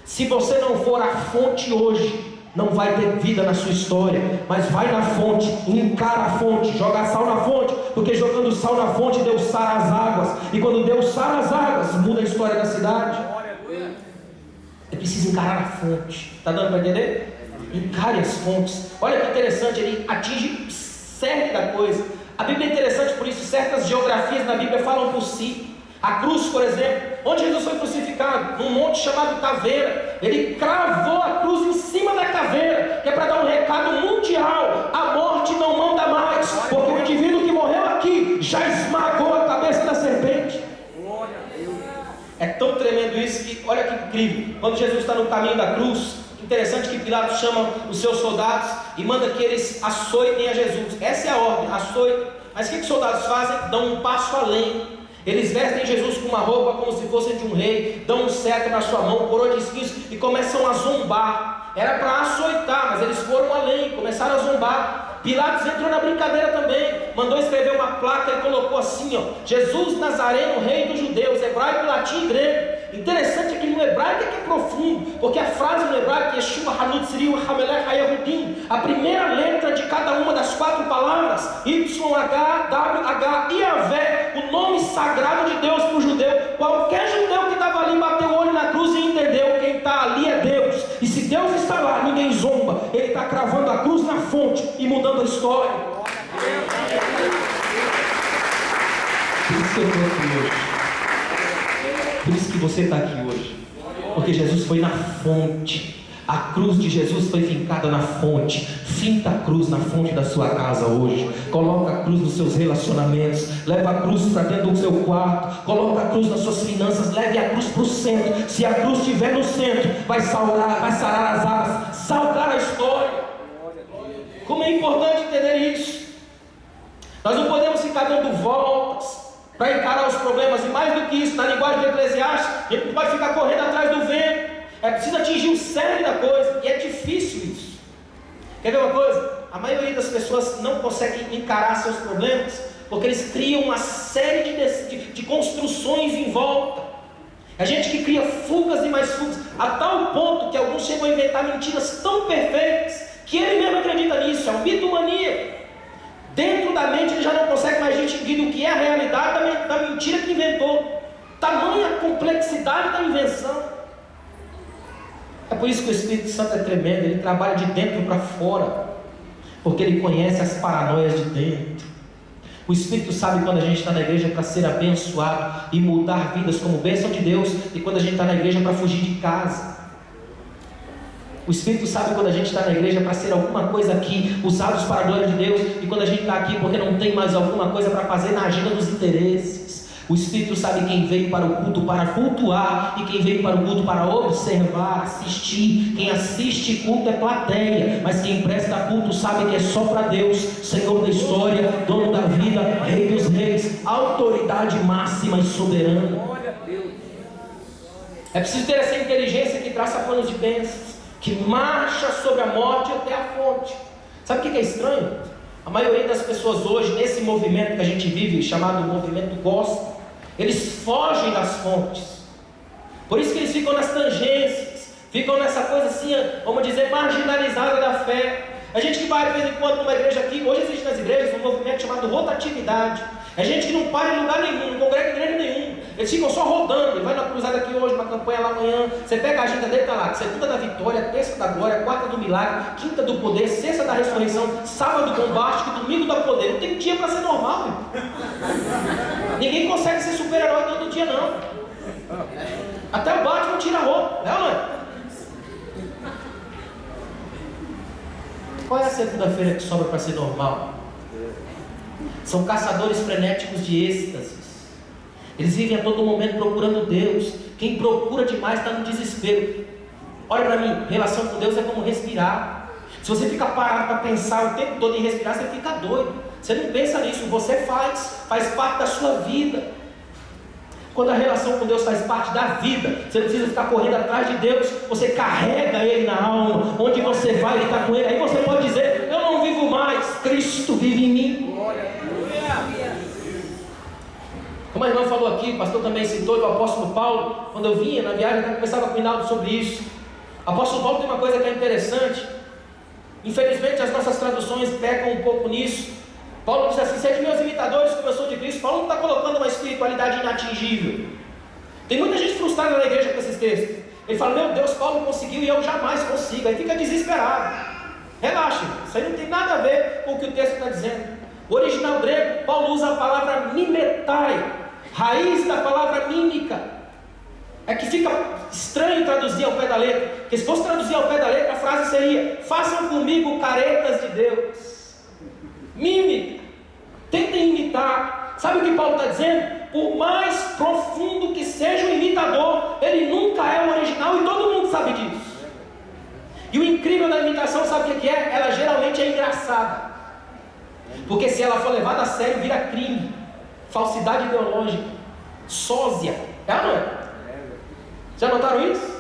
Se você não for à fonte hoje, não vai ter vida na sua história. Mas vai na fonte, encara a fonte, joga sal na fonte. Porque jogando sal na fonte, Deus sara as águas. E quando Deus sara as águas, muda a história da cidade. É preciso encarar a fonte. Está dando para entender? Encare as fontes. Olha que interessante, ele atinge o cerne da coisa. A Bíblia é interessante por isso. Certas geografias na Bíblia falam por si. A cruz, por exemplo, onde Jesus foi crucificado? Num monte chamado Caveira. Ele cravou a cruz em cima da caveira, que é para dar um recado mundial: a morte não manda mais, porque o indivíduo que morreu aqui já esmagou a cabeça da serpente. É tão tremendo isso que, olha que incrível, quando Jesus está no caminho da cruz, interessante que Pilatos chama os seus soldados e manda que eles açoitem a Jesus. Essa é a ordem, açoitem. Mas o que os soldados fazem? Dão um passo além. Eles vestem Jesus com uma roupa como se fosse de um rei, dão um cetro na sua mão, coroa de espinhos e começam a zombar. Era para açoitar, mas eles foram além, começaram a zombar. Pilatos entrou na brincadeira também, mandou escrever uma placa e colocou assim, Jesus Nazareno, rei dos judeus, hebraico, latim e grego. Interessante é que no hebraico é que é profundo, porque a frase no hebraico, Yeshua Hanutzriu Hamelech Hayehudim, a primeira letra de cada uma das 4 palavras, YHWH, Yahvé, o nome sagrado de Deus para o judeu. Qualquer judeu que estava ali bateu o olho na cruz e entendeu: quem está ali é Deus, e se Deus está lá, ninguém zomba. Ele está cravando a cruz na fonte e mudando a história. Por isso que eu estou aqui hoje. Por isso que você está aqui hoje, porque Jesus foi na fonte. A cruz de Jesus foi fincada na fonte. Finta a cruz na fonte da sua casa hoje. Coloca a cruz nos seus relacionamentos. Leva a cruz para dentro do seu quarto. Coloca a cruz nas suas finanças. Leve a cruz para o centro. Se a cruz estiver no centro, vai sarar as águas, saltar a história. Como é importante entender isso. Nós não podemos ficar dando voltas para encarar os problemas, e mais do que isso, na linguagem de Eclesiastes, a gente não pode ficar correndo atrás do vento. É preciso atingir o cerne da coisa, e é difícil isso. Quer ver uma coisa? A maioria das pessoas não consegue encarar seus problemas, porque eles criam uma série de construções em volta. É gente que cria fugas e mais fugas, a tal ponto que alguns chegam a inventar mentiras tão perfeitas, que ele mesmo acredita nisso. É um mitomania. Dentro da mente ele já não consegue mais distinguir do que é a realidade da mentira que inventou. Tamanha complexidade da invenção. É por isso que o Espírito Santo é tremendo. Ele trabalha de dentro para fora, porque ele conhece as paranoias de dentro. O Espírito sabe quando a gente está na igreja para ser abençoado e mudar vidas como bênção de Deus, e quando a gente está na igreja para fugir de casa. O Espírito sabe quando a gente está na igreja para ser alguma coisa aqui, usados para a glória de Deus, e quando a gente está aqui porque não tem mais alguma coisa para fazer na agenda dos interesses. O Espírito sabe quem veio para o culto para cultuar e quem veio para o culto para observar, assistir. Quem assiste culto é plateia, mas quem presta culto sabe que é só para Deus, Senhor da história, dono da vida, Rei dos reis, autoridade máxima e soberana. É preciso ter essa inteligência que traça planos de bênçãos, que marcha sobre a morte até a fonte. Sabe o que é estranho? A maioria das pessoas hoje, nesse movimento que a gente vive, chamado movimento gospel, eles fogem das fontes. Por isso que eles ficam nas tangências, ficam nessa coisa assim, vamos dizer, marginalizada da fé. A gente que vai de vez em quando numa igreja aqui, hoje existe nas igrejas um movimento chamado rotatividade. É gente que não para em lugar nenhum, não congrega em igreja nenhum. Eles ficam só rodando. Ele vai na cruzada aqui hoje, uma campanha lá amanhã. Você pega a agenda dele, está lá: segunda da vitória, terça da glória, quarta do milagre, quinta do poder, sexta da ressurreição, sábado bombástico, domingo do poder. Não tem dia para ser normal, meu. Ninguém consegue ser super-herói todo dia, não. Até o Batman tira a roupa, né, mãe? Qual é a segunda-feira que sobra para ser normal? São caçadores frenéticos de êxtases. Eles vivem a todo momento procurando Deus. Quem procura demais está no desespero. Olha para mim, relação com Deus é como respirar. Se você fica parado para pensar o tempo todo em respirar, você fica doido. Você não pensa nisso, você faz parte da sua vida. Quando a relação com Deus faz parte da vida, você não precisa ficar correndo atrás de Deus, você carrega Ele na alma. Onde você vai, Ele está com Ele. Aí você pode dizer: eu não vivo mais, Cristo vive em mim. Como a irmã falou aqui, o pastor também citou o apóstolo Paulo. Quando eu vinha na viagem, eu conversava com o Hinaldo sobre isso. O apóstolo Paulo tem uma coisa que é interessante. Infelizmente as nossas traduções pecam um pouco nisso. Paulo diz assim: sede meus imitadores como eu sou de Cristo. Paulo não está colocando uma espiritualidade inatingível. Tem muita gente frustrada na igreja com esses textos. Ele fala: meu Deus, Paulo conseguiu e eu jamais consigo. Aí fica desesperado. Relaxa, isso aí não tem nada a ver com o que o texto está dizendo. O original grego, Paulo usa a palavra mimetai, raiz da palavra mímica. É que fica estranho traduzir ao pé da letra, porque se fosse traduzir ao pé da letra, a frase seria: façam comigo caretas de Deus. Mímica, tentem imitar. Sabe o que Paulo está dizendo? Por mais profundo que seja o imitador, ele nunca é o original, e todo mundo sabe disso. E o incrível da imitação, sabe o que é? Ela geralmente é engraçada, porque se ela for levada a sério, vira crime, falsidade ideológica. Sósia. É ou não é? Já notaram isso?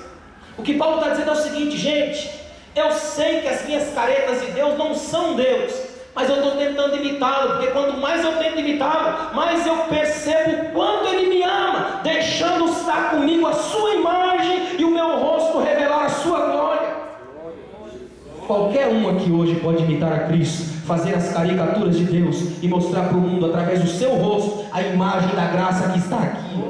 O que Paulo está dizendo é o seguinte, gente, eu sei que as minhas caretas de Deus não são Deus, mas eu estou tentando imitá-lo, porque quanto mais eu tento imitá-lo, mais eu percebo o quanto Ele me ama, deixando estar comigo a sua imagem e o meu rosto revelar a sua glória. Qualquer um aqui hoje pode imitar a Cristo, fazer as caricaturas de Deus e mostrar para o mundo, através do seu rosto, a imagem da graça que está aqui.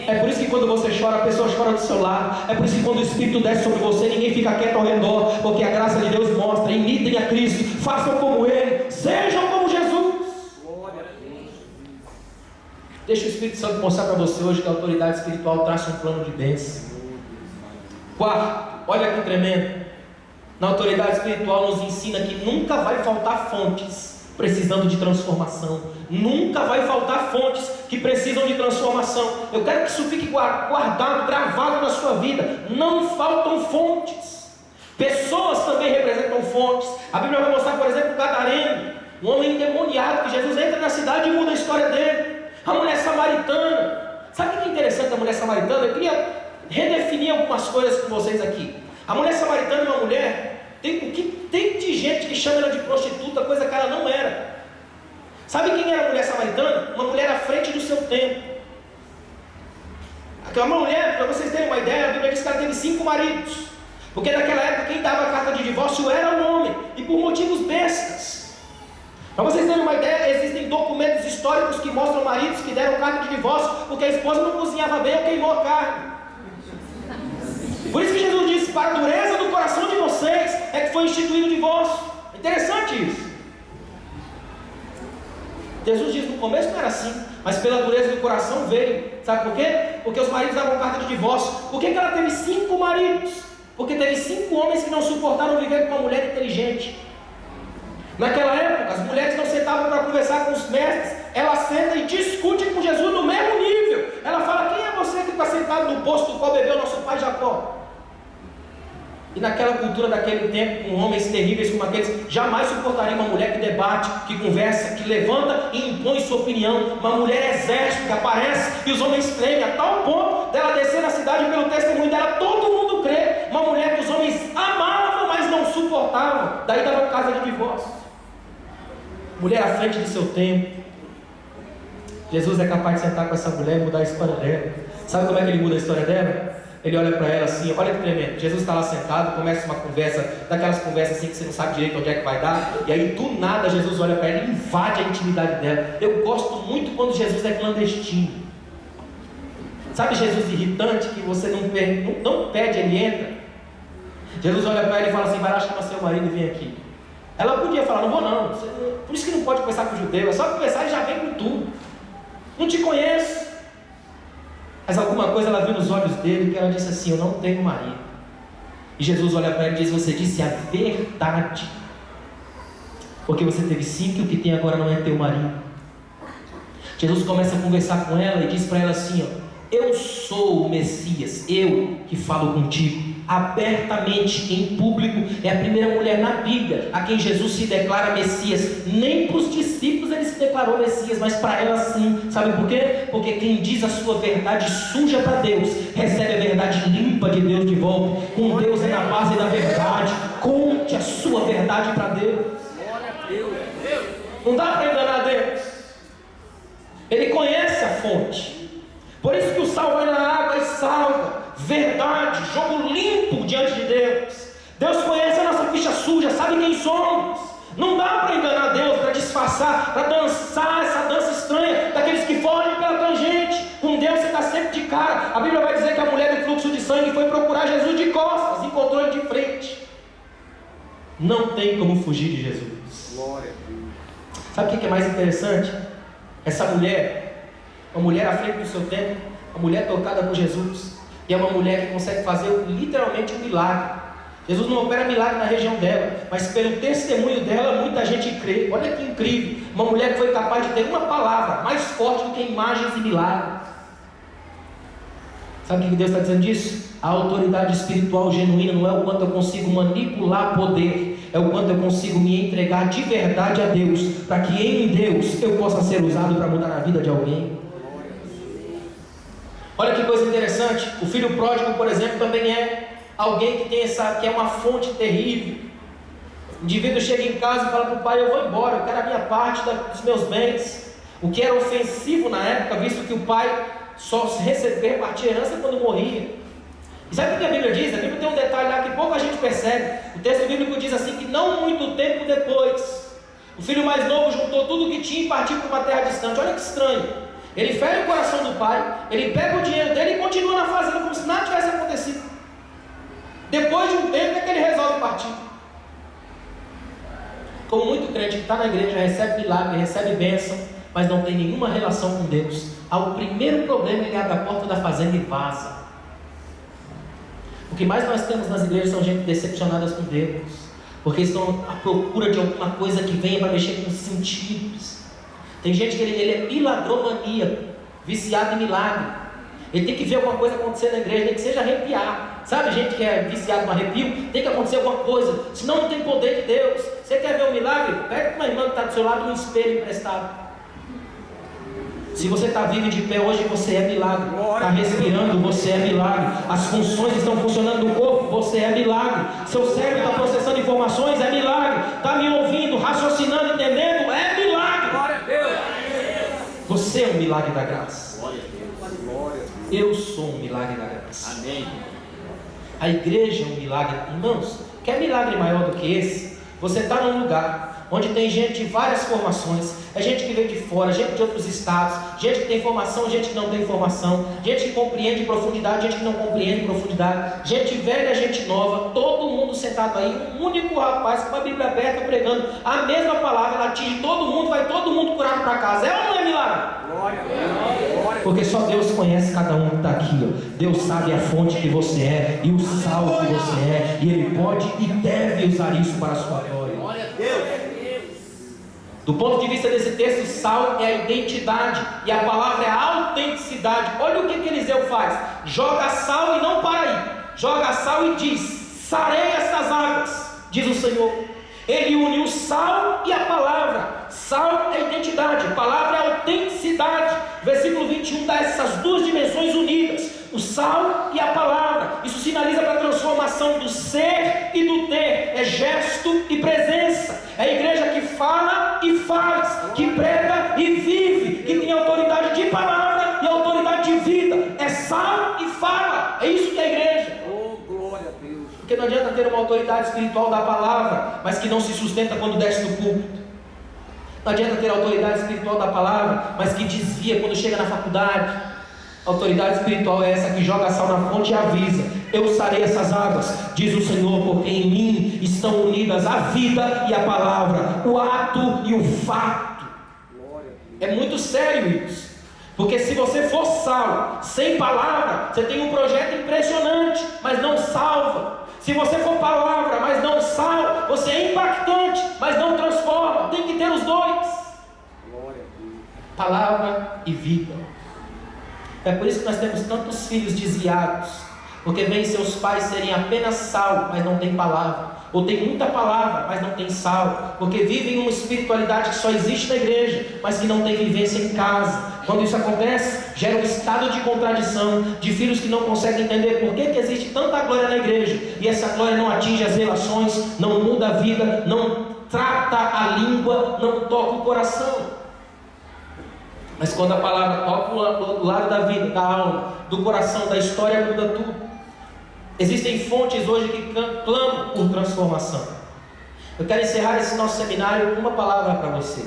É por isso que quando você chora, a pessoa chora do seu lado. É por isso que quando o Espírito desce sobre você, ninguém fica quieto ao redor, porque a graça de Deus mostra. Imitem a Cristo, façam como Ele, sejam como Jesus. Deixa o Espírito Santo mostrar para você hoje que a autoridade espiritual traça um plano de bênção. Quarto, olha que tremendo. Na autoridade espiritual nos ensina que nunca vai faltar fontes precisando de transformação. Nunca vai faltar fontes que precisam de transformação. Eu quero que isso fique guardado, gravado na sua vida. Não faltam fontes. Pessoas também representam fontes. A Bíblia vai mostrar, por exemplo, o gadareno, um homem endemoniado, que Jesus entra na cidade e muda a história dele. A mulher samaritana. Sabe o que é interessante da mulher samaritana? Eu queria redefinir algumas coisas com vocês aqui. A mulher samaritana é uma mulher, o que tem de gente que chama ela de prostituta, coisa que ela não era. Sabe quem era a mulher samaritana? Uma mulher à frente do seu tempo. Aquela mulher, para vocês terem uma ideia, a Bíblia diz que ela teve 5 maridos. Porque naquela época quem dava a carta de divórcio era um homem, e por motivos bestas. Para vocês terem uma ideia, existem documentos históricos que mostram maridos que deram carta de divórcio porque a esposa não cozinhava bem ou queimou a carne. Por isso que Jesus disse, para a dureza do coração de vocês é que foi instituído o divórcio. Interessante isso. Jesus diz, no começo não era assim, mas pela dureza do coração veio. Sabe por quê? Porque os maridos davam carta de divórcio. Por que ela teve 5 maridos? Porque teve 5 homens que não suportaram viver com uma mulher inteligente. Naquela época, as mulheres não sentavam para conversar com os mestres. Ela senta e discute com Jesus no mesmo nível. Ela fala, quem é você que está sentado no posto do qual bebeu nosso pai Jacó? E naquela cultura daquele tempo, com homens terríveis como aqueles, jamais suportaria uma mulher que debate, que conversa, que levanta e impõe sua opinião. Uma mulher exército que aparece e os homens tremem, a tal ponto dela descer na cidade e pelo testemunho dela todo mundo crê. Uma mulher que os homens amavam, mas não suportavam. Daí dava casa de divórcio. Mulher à frente do seu tempo. Jesus é capaz de sentar com essa mulher e mudar a história dela. Sabe como é que ele muda a história dela? Ele olha para ela assim, olha que tremendo. Jesus está lá sentado, começa uma conversa, daquelas conversas assim que você não sabe direito onde é que vai dar. E aí do nada Jesus olha para ela e invade a intimidade dela. Eu gosto muito quando Jesus é clandestino. Sabe Jesus irritante que você não pede, ele entra? Jesus olha para ela e fala assim, vai lá chamar seu marido e vem aqui. Ela podia falar, não vou não. Por isso que não pode conversar com o judeu, é só conversar e já vem com tudo. Não te conheço. Mas alguma coisa ela viu nos olhos dele que ela disse assim, eu não tenho marido. E Jesus olha para ela e diz, você disse a verdade. Porque você teve 5 e o que tem agora não é teu marido. Jesus começa a conversar com ela e diz para ela assim, ó, eu sou o Messias, eu que falo contigo. Abertamente, em público, é a primeira mulher na Bíblia a quem Jesus se declara Messias. Nem para os discípulos ele se declarou Messias, mas para ela sim. Sabe por quê? Porque quem diz a sua verdade suja para Deus, recebe a verdade limpa de Deus de volta. Com Deus é na base da verdade. Conte a sua verdade para Deus. Não dá para enganar Deus. Ele conhece a fonte. Por isso que o sal vai na água e salga. Verdade, jogo limpo diante de Deus. Deus conhece a nossa ficha suja, sabe quem somos. Não dá para enganar Deus, para disfarçar, para dançar essa dança estranha daqueles que fogem pela tangente. Com Deus você está sempre de cara. A Bíblia vai dizer que a mulher do fluxo de sangue foi procurar Jesus de costas, encontrou ele de frente. Não tem como fugir de Jesus. Glória a Deus. Sabe o que é mais interessante? Essa mulher, uma mulher à frente do seu tempo, uma mulher tocada por Jesus. E é uma mulher que consegue fazer literalmente um milagre. Jesus não opera milagre na região dela, mas pelo testemunho dela muita gente crê. Olha que incrível, uma mulher que foi capaz de ter uma palavra mais forte do que imagens e milagres. Sabe o que Deus está dizendo disso? A autoridade espiritual genuína não é o quanto eu consigo manipular poder, é o quanto eu consigo me entregar de verdade a Deus, para que em Deus eu possa ser usado para mudar a vida de alguém. Olha que coisa interessante, o filho pródigo, por exemplo, também é alguém que que é uma fonte terrível. O indivíduo chega em casa e fala para o pai: eu vou embora, eu quero a minha parte dos meus bens. O que era ofensivo na época, visto que o pai só repartia herança quando morria. E sabe o que a Bíblia diz? A Bíblia tem um detalhe lá que pouca gente percebe. O texto bíblico diz assim, que não muito tempo depois, o filho mais novo juntou tudo o que tinha e partiu para uma terra distante. Olha que estranho. Ele fere o coração do pai, ele pega o dinheiro dele e continua na fazenda como se nada tivesse acontecido. Depois de um tempo é que ele resolve partir. Como muito crente que está na igreja, recebe milagre, recebe bênção, mas não tem nenhuma relação com Deus. Ao primeiro problema ele abre a porta da fazenda e vaza. O que mais nós temos nas igrejas são gente decepcionadas com Deus, porque estão à procura de alguma coisa que venha para mexer com os sentidos. Tem gente que ele é milagromaníaco, viciado em milagre. Ele tem que ver alguma coisa acontecer na igreja, nem que seja arrepiar. Sabe, gente que é viciado no arrepio, tem que acontecer alguma coisa, senão não tem poder de Deus. Você quer ver um milagre? Pega uma irmã que está do seu lado um espelho emprestado. Se você está vivo e de pé hoje, você é milagre. Está respirando, você é milagre. As funções estão funcionando no corpo, você é milagre. Seu cérebro está processando informações, é milagre. Está me ouvindo, raciocinando, entendendo, é milagre. Glória a Deus. Você é um milagre da graça. Eu sou um milagre da graça. Amém. A igreja é um milagre. Irmãos, quer milagre maior do que esse? Você está num lugar onde tem gente de várias formações, é gente que vem de fora, gente de outros estados, gente que tem formação, gente que não tem formação, gente que compreende profundidade, gente que não compreende profundidade, gente velha, gente nova, todo mundo sentado aí, um único rapaz com a Bíblia aberta pregando a mesma palavra, ela atinge todo mundo, vai todo mundo curado para casa. É ou não é milagre? Glória a Deus. Porque só Deus conhece cada um que está aqui, ó. Deus sabe a fonte que você é e o sal que você é, e Ele pode e deve usar isso para a sua glória. Glória a Deus. Do ponto de vista desse texto, sal é a identidade e a palavra é a autenticidade. Olha o que Eliseu faz: joga sal e não para aí, joga sal e diz: sarei estas águas, diz o Senhor. Ele une o sal e a palavra. Sal é identidade, palavra é autenticidade. Versículo 21 dá essas duas dimensões unidas, o sal e a palavra. Isso sinaliza para a transformação do ser e do ter, é gesto e presença. É a igreja que fala e faz, que prega e vive, que tem autoridade de palavra e autoridade de vida. É sal e fala, é isso que é a igreja. Oh, glória a Deus. Porque não adianta ter uma autoridade espiritual da palavra, mas que não se sustenta quando desce do púlpito. Não adianta ter autoridade espiritual da palavra, mas que desvia quando chega na faculdade. A autoridade espiritual é essa que joga sal na fonte e avisa: eu sarei essas águas, diz o Senhor, porque em mim estão unidas a vida e a palavra, o ato e o fato. É muito sério isso, porque se você for sal sem palavra, você tem um projeto impressionante, mas não salva. Se você for palavra, mas não sal, você é impactante, mas não transforma. Tem que ter os dois: palavra e vida. É por isso que nós temos tantos filhos desviados, porque veem seus pais serem apenas sal, mas não tem palavra, ou tem muita palavra, mas não tem sal, porque vivem uma espiritualidade que só existe na igreja, mas que não tem vivência em casa. Quando isso acontece, gera um estado de contradição, de filhos que não conseguem entender por que existe tanta glória na igreja, e essa glória não atinge as relações, não muda a vida, não trata a língua, não toca o coração. Mas quando a palavra toca o lado da vida, da alma, do coração, da história, muda tudo. Existem fontes hoje que clamam por transformação. Eu quero encerrar esse nosso seminário com uma palavra para você.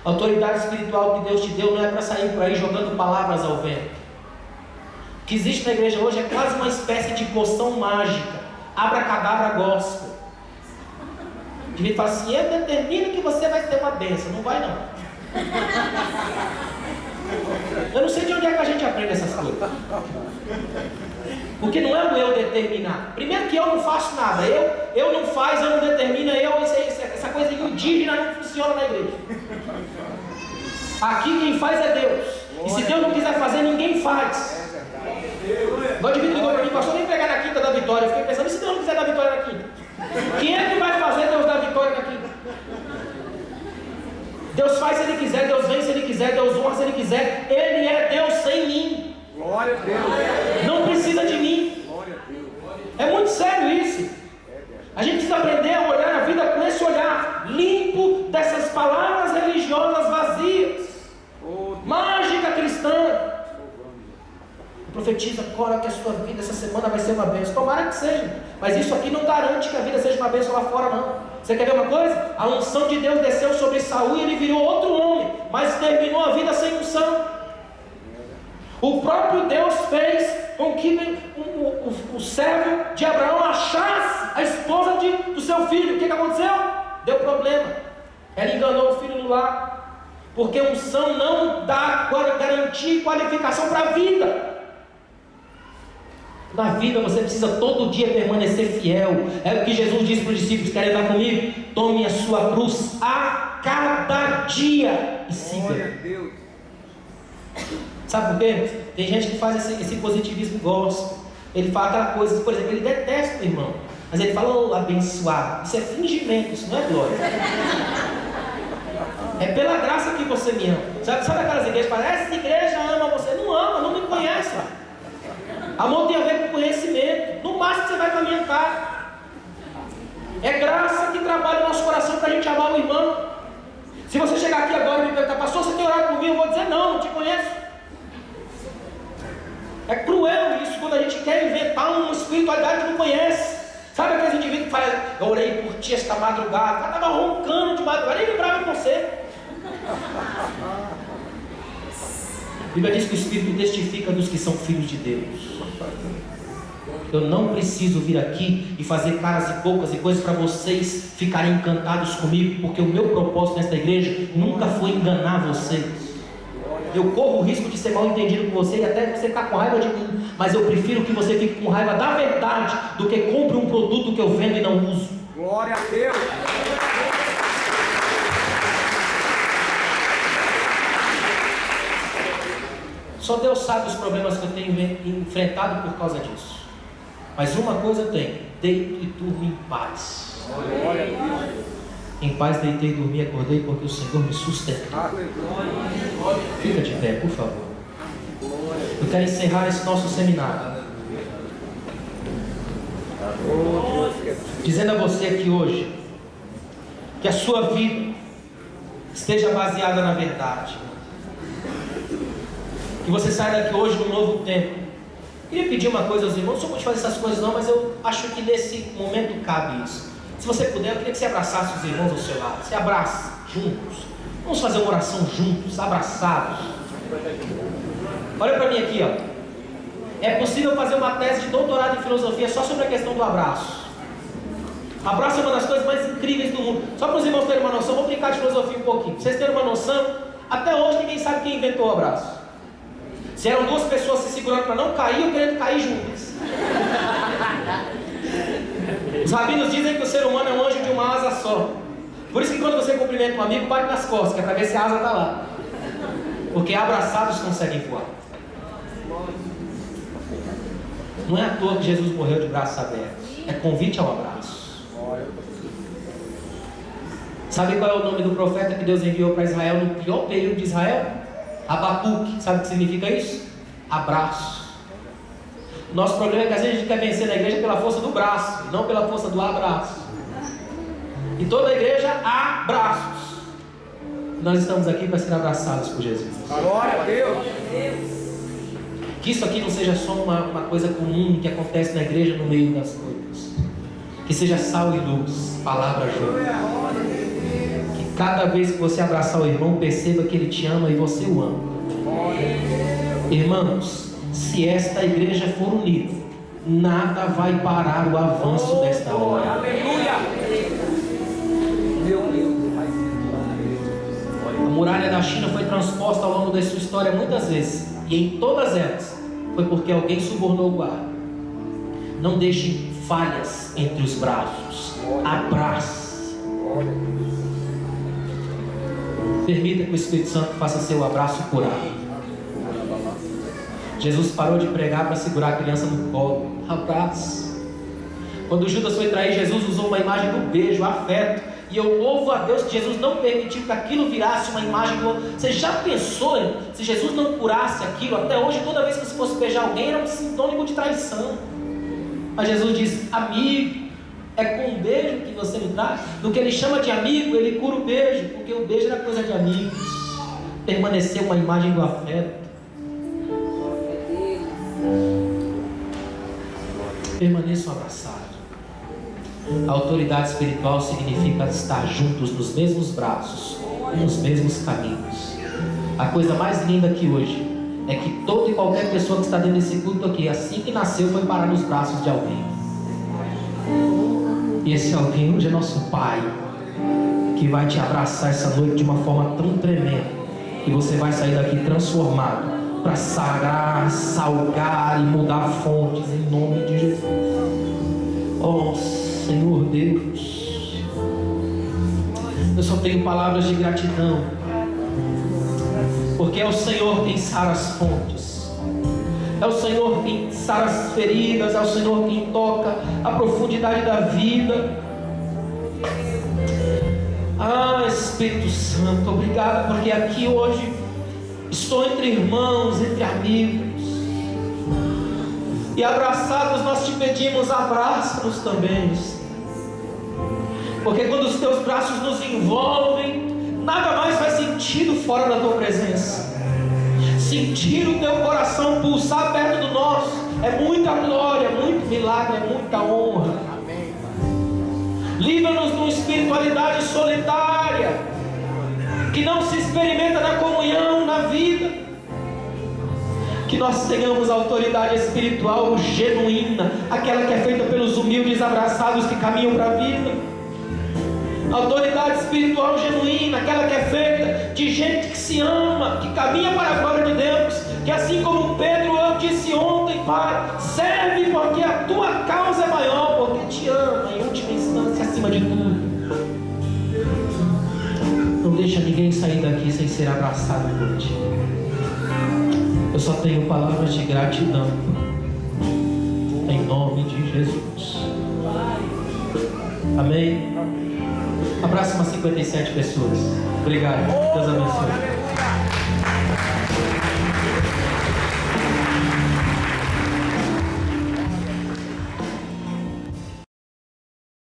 A autoridade espiritual que Deus te deu não é para sair por aí jogando palavras ao vento. O que existe na igreja hoje é quase uma espécie de poção mágica, abracadabra gospel. Que ele fala assim: eu determino que você vai ter uma bênção. Não vai não. Eu não sei de onde é que a gente aprende essas coisas. Porque não é o eu determinar. Primeiro que eu não faço nada. Eu não faz, eu não determino. Essa coisa indígena não funciona na igreja. Aqui quem faz é Deus. E se Deus não quiser fazer, ninguém faz. Igual de vídeo para mim, pastor, nem pregar na quinta da vitória. Eu fiquei pensando: e se Deus não quiser dar vitória na quinta? Quem é que vai fazer Deus dar vitória na quinta? Deus faz se Ele quiser, Deus vem se Ele quiser, Deus honra se Ele quiser. Ele é Deus sem mim. Glória a Deus. Não precisa de mim. Glória a Deus. É muito sério isso. A gente precisa aprender a olhar a vida com esse olhar limpo dessas palavras religiosas vazias. Mágica cristã. Profetiza agora que a sua vida essa semana vai ser uma bênção. Tomara que seja. Mas isso aqui não garante que a vida seja uma bênção lá fora, não. Você quer ver uma coisa? A unção de Deus desceu sobre Saul e ele virou outro homem, mas terminou a vida sem unção. O próprio Deus fez com que o servo de Abraão achasse a esposa do seu filho. O que aconteceu? Deu problema. Ela enganou o filho no lar. Porque unção não dá garantia e qualificação para a vida. Na vida você precisa todo dia permanecer fiel. É o que Jesus disse para os discípulos: querem estar comigo? Tome a sua cruz a cada dia e siga. Glória a Deus. Sabe por quê? Tem gente que faz esse positivismo gospel. Ele fala aquela coisa, por exemplo, ele detesta o irmão, mas ele fala: oh, abençoado. Isso é fingimento, isso não é glória. É pela graça que você me ama. Sabe aquelas igrejas que falam: essa igreja ama você? Não ama, não me conhece. Amor tem a ver com conhecimento. No máximo você vai caminhar. É graça que trabalha no nosso coração para a gente amar o irmão. Se você chegar aqui agora e me perguntar: pastor, você tem orado por mim? Eu vou dizer: não te conheço. É cruel isso, quando a gente quer inventar uma espiritualidade que não conhece. Sabe aqueles indivíduos que falam: eu orei por ti esta madrugada, o cara estava roncando de madrugada, nem lembrava de você. A Bíblia diz que o Espírito testifica dos que são filhos de Deus. Eu não preciso vir aqui e fazer caras e bocas e coisas para vocês ficarem encantados comigo, porque o meu propósito nesta igreja nunca foi enganar vocês. Eu corro o risco de ser mal entendido com você e até você ficar com raiva de mim, mas eu prefiro que você fique com raiva da verdade do que compre um produto que eu vendo e não uso. Glória a Deus. Só Deus sabe os problemas que eu tenho enfrentado por causa disso. Mas uma coisa eu tenho: deito e durmo em paz. Glória a Deus. Em paz deitei, dormi, acordei, porque o Senhor me sustentou. Fica de pé, por favor. Eu quero encerrar esse nosso seminário dizendo a você aqui hoje que a sua vida esteja baseada na verdade. Que você saia daqui hoje num novo tempo. Queria pedir uma coisa aos irmãos: não sou muito de fazer essas coisas não, mas eu acho que nesse momento cabe isso. Se você puder, eu queria que você abraçasse os irmãos ao seu lado. Se abrace juntos. Vamos fazer uma oração juntos, abraçados. Olha para mim aqui, ó. É possível fazer uma tese de doutorado em filosofia só sobre a questão do abraço. Abraço é uma das coisas mais incríveis do mundo. Só para os irmãos terem uma noção, vou brincar de filosofia um pouquinho. Pra vocês terem uma noção, até hoje ninguém sabe quem inventou o abraço. Se eram duas pessoas se segurando para não cair ou querendo cair juntas. Os rabinos dizem que o ser humano é um anjo de uma asa só. Por isso que quando você cumprimenta um amigo, bate nas costas, que é para ver se a asa está lá. Porque abraçados conseguem voar. Não é à toa que Jesus morreu de braços abertos. É convite ao abraço. Sabe qual é o nome do profeta que Deus enviou para Israel no pior período de Israel? Abacuque. Sabe o que significa isso? Abraço. Nosso problema é que às vezes a gente quer vencer na igreja pela força do braço, não pela força do abraço. E toda a igreja há braços. Nós estamos aqui para ser abraçados por Jesus. Glória a Deus. Que isso aqui não seja só uma coisa comum que acontece na igreja no meio das coisas. Que seja sal e luz, palavra junto. Que cada vez que você abraçar o irmão, perceba que ele te ama e você o ama. Irmãos, se esta igreja for unida, nada vai parar o avanço desta obra. Aleluia. Meu Deus. A muralha da China foi transposta ao longo da sua história muitas vezes, e em todas elas foi porque alguém subornou o guarda. Não deixe falhas entre os braços. Abrace. Permita que o Espírito Santo faça seu abraço curado. Jesus parou de pregar para segurar a criança no colo. Abraço. Quando Judas foi trair, Jesus usou uma imagem do beijo, afeto. E eu louvo a Deus que Jesus não permitiu que aquilo virasse uma imagem do outro. Você já pensou se Jesus não curasse aquilo? Até hoje, toda vez que você fosse beijar alguém, era um sinônimo de traição. Mas Jesus diz: amigo, é com um beijo que você me traz. Do que ele chama de amigo, ele cura o beijo, porque o beijo era coisa de amigos. Permaneceu uma imagem do afeto. Permaneçam abraçados. A autoridade espiritual significa estar juntos nos mesmos braços, nos mesmos caminhos. A coisa mais linda aqui hoje é que toda e qualquer pessoa que está dentro desse culto aqui, assim que nasceu, foi parar nos braços de alguém. E esse alguém hoje é nosso Pai, que vai te abraçar essa noite de uma forma tão tremenda, que você vai sair daqui transformado, para sagrar, salgar e mudar fontes, em nome de Jesus. Oh Senhor Deus, eu só tenho palavras de gratidão, porque é o Senhor quem sara as fontes, é o Senhor quem sara as feridas, é o Senhor quem toca a profundidade da vida. Ah, Espírito Santo, obrigado, porque aqui hoje estou entre irmãos, entre amigos, e abraçados nós te pedimos, abraça-nos também, porque quando os teus braços nos envolvem, nada mais faz sentido fora da tua presença. Sentir o teu coração pulsar perto do nosso é muita glória, muito milagre, é muita honra. Livra-nos de uma espiritualidade solitária, que não se experimenta na comunhão, na vida. Que nós tenhamos autoridade espiritual genuína, aquela que é feita pelos humildes abraçados que caminham para a vida. Autoridade espiritual genuína, aquela que é feita de gente que se ama, que caminha para a glória de Deus, que assim como Pedro eu disse ontem, Pai, serve porque a tua causa é maior, porque te ama em última instância acima de tudo. Não deixa ninguém sair daqui sem ser abraçado por ti. Eu só tenho palavras de gratidão, em nome de Jesus. Amém? Abraça umas 57 pessoas. Obrigado. Deus abençoe.